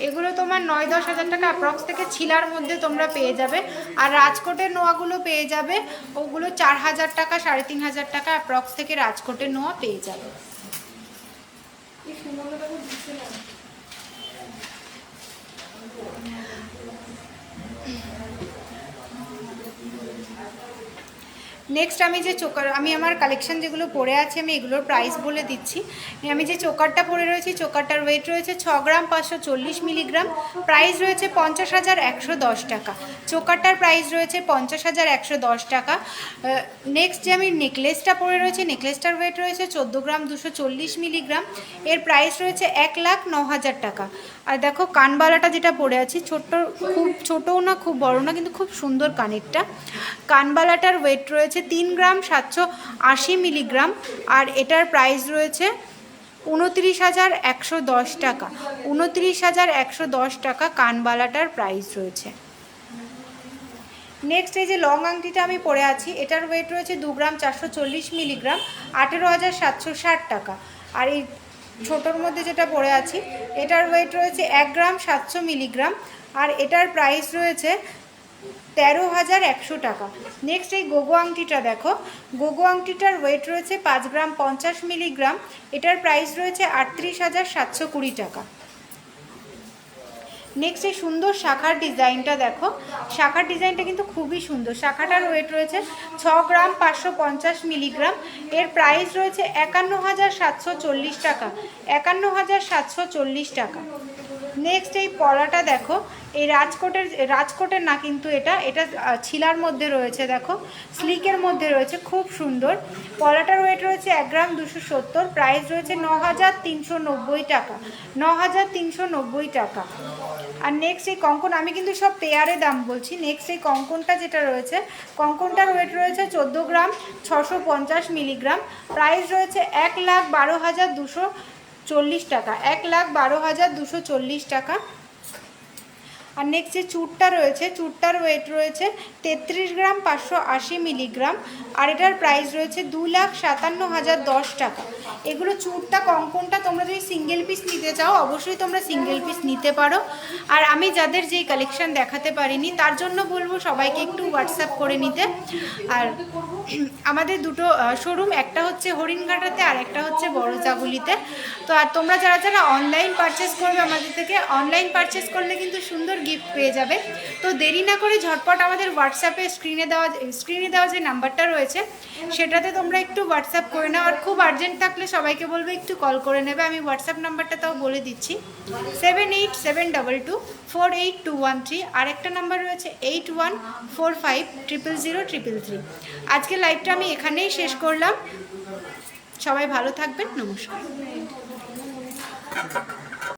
এগুলো তোমার 9-10 হাজার টাকা অ্যাপ্রক্স থেকে ছিলার মধ্যে তোমরা পেয়ে যাবে। আর রাজকোটের নোয়াগুলো পেয়ে যাবে, ওগুলো 4,000 টাকা 3,500 টাকা অ্যাপ্রক্স থেকে রাজকোটের নোয়া পেয়ে যাবে। এই সুন্দরটা তো দিচ্ছে না। নেক্সট আমি যে চোকার, আমি আমার কালেকশন যেগুলো পরে আছে আমি এগুলোর প্রাইস বলে দিচ্ছি। আমি যে চোকারটা পরে রয়েছি, চোকারটার ওয়েট রয়েছে 6 গ্রাম 540 মিলিগ্রাম, প্রাইস রয়েছে 50,110 টাকা। চোকারটার প্রাইস রয়েছে 50,110 টাকা। নেক্সট যে আমি নেকলেসটা পরে রয়েছে, নেকলেসটার ওয়েট রয়েছে 14 গ্রাম 240 মিলিগ্রাম, এর প্রাইস রয়েছে 1,09,000 টাকা। আর দেখো কানবালাটা যেটা পরে আছি, ছোট্ট, খুব ছোটও না খুব বড় না, কিন্তু খুব সুন্দর কানেরটা। কানবালাটার ওয়েট রয়েছে 3 গ্রাম 780 মিলিগ্রাম, আর এটার প্রাইস রয়েছে 29,110 টাকা। 29,110 টাকা কানবালাটার প্রাইস রয়েছে। নেক্সট এই যে লং আংটিটা আমি পরে আছি, এটার ওয়েট রয়েছে 2 গ্রাম 440 মিলিগ্রাম, 18,760 টাকা। আর এই ছোটোর মধ্যে যেটা পরে আছি, এটার ওয়েট রয়েছে 1 গ্রাম 700 মিলিগ্রাম, আর এটার প্রাইস রয়েছে 13,100 টাকা। নেক্সট এই গোগো আংটিটা দেখো, গোগো আংটিটার ওয়েট রয়েছে 5 গ্রাম 50 মিলিগ্রাম, এটার প্রাইস রয়েছে 38,720 টাকা। নেক্সট এই সুন্দর শাখার ডিজাইনটা দেখো, শাখার ডিজাইনটা কিন্তু খুবই সুন্দর। শাখাটার ওয়েট রয়েছে 6 গ্রাম 550 মিলিগ্রাম, এর প্রাইস রয়েছে 51,740 টাকা। 51,740 টাকা। নেক্সট এই পলাটা দেখো, এই রাজকোটের না কিন্তু এটা ছিলার মধ্যে রয়েছে, দেখো স্লিকের মধ্যে রয়েছে, খুব সুন্দর। পলাটার ওয়েট রয়েছে 1 গ্রাম 270, প্রাইস রয়েছে 9,390 টাকা। 9,390 টাকা। আর নেক্সট এই কঙ্কন, আমি কিন্তু সব পেয়ারে দাম বলছি। নেক্সট এই কঙ্কনটা যেটা রয়েছে, কঙ্কনটার ওয়েট রয়েছে 14 গ্রাম 650 মিলিগ্রাম, প্রাইস রয়েছে 1,12,240 টাকা। 1,12,240 টাকা। আর নেক্সট যে চুড়টা রয়েছে, চুড়টার ওয়েট রয়েছে 33 গ্রাম 580 মিলিগ্রাম, আর এটার প্রাইস রয়েছে 2,57,010 টাকা। এগুলো চুড়টা কঙ্কনটা তোমরা যদি সিঙ্গেল পিস নিতে চাও অবশ্যই তোমরা সিঙ্গেল পিস নিতে পারো। আর আমি যাদের যেই কালেকশন দেখাতে পারিনি তার জন্য বলবো সবাইকে একটু হোয়াটসঅ্যাপ করে নিতে। আর আমাদের দুটো শোরুম, একটা হচ্ছে হরিণঘাটাতে আর একটা হচ্ছে বড় চাগুলিতে। তো আর তোমরা যারা যারা অনলাইন পারচেস করবে আমাদের থেকে, অনলাইন পারচেস করলে কিন্তু সুন্দর গিফট পেয়ে যাবে। তো দেরি না করে ঝটপট আমাদের হোয়াটসঅ্যাপে স্ক্রিনে দেওয়া যে নাম্বারটা রয়েছে সেটাতে তোমরা একটু হোয়াটসঅ্যাপ করে নাও। আর খুব আর্জেন্ট থাকলে সবাইকে বলবে একটু কল করে নেবে। আমি হোয়াটসঅ্যাপ নাম্বারটা তাও বলে দিচ্ছি, 7872248213। আর একটা নাম্বার রয়েছে 8145000333। আজকে লাইভটা আমি এখানেই শেষ করলাম। সবাই ভালো থাকবেন, নমস্কার।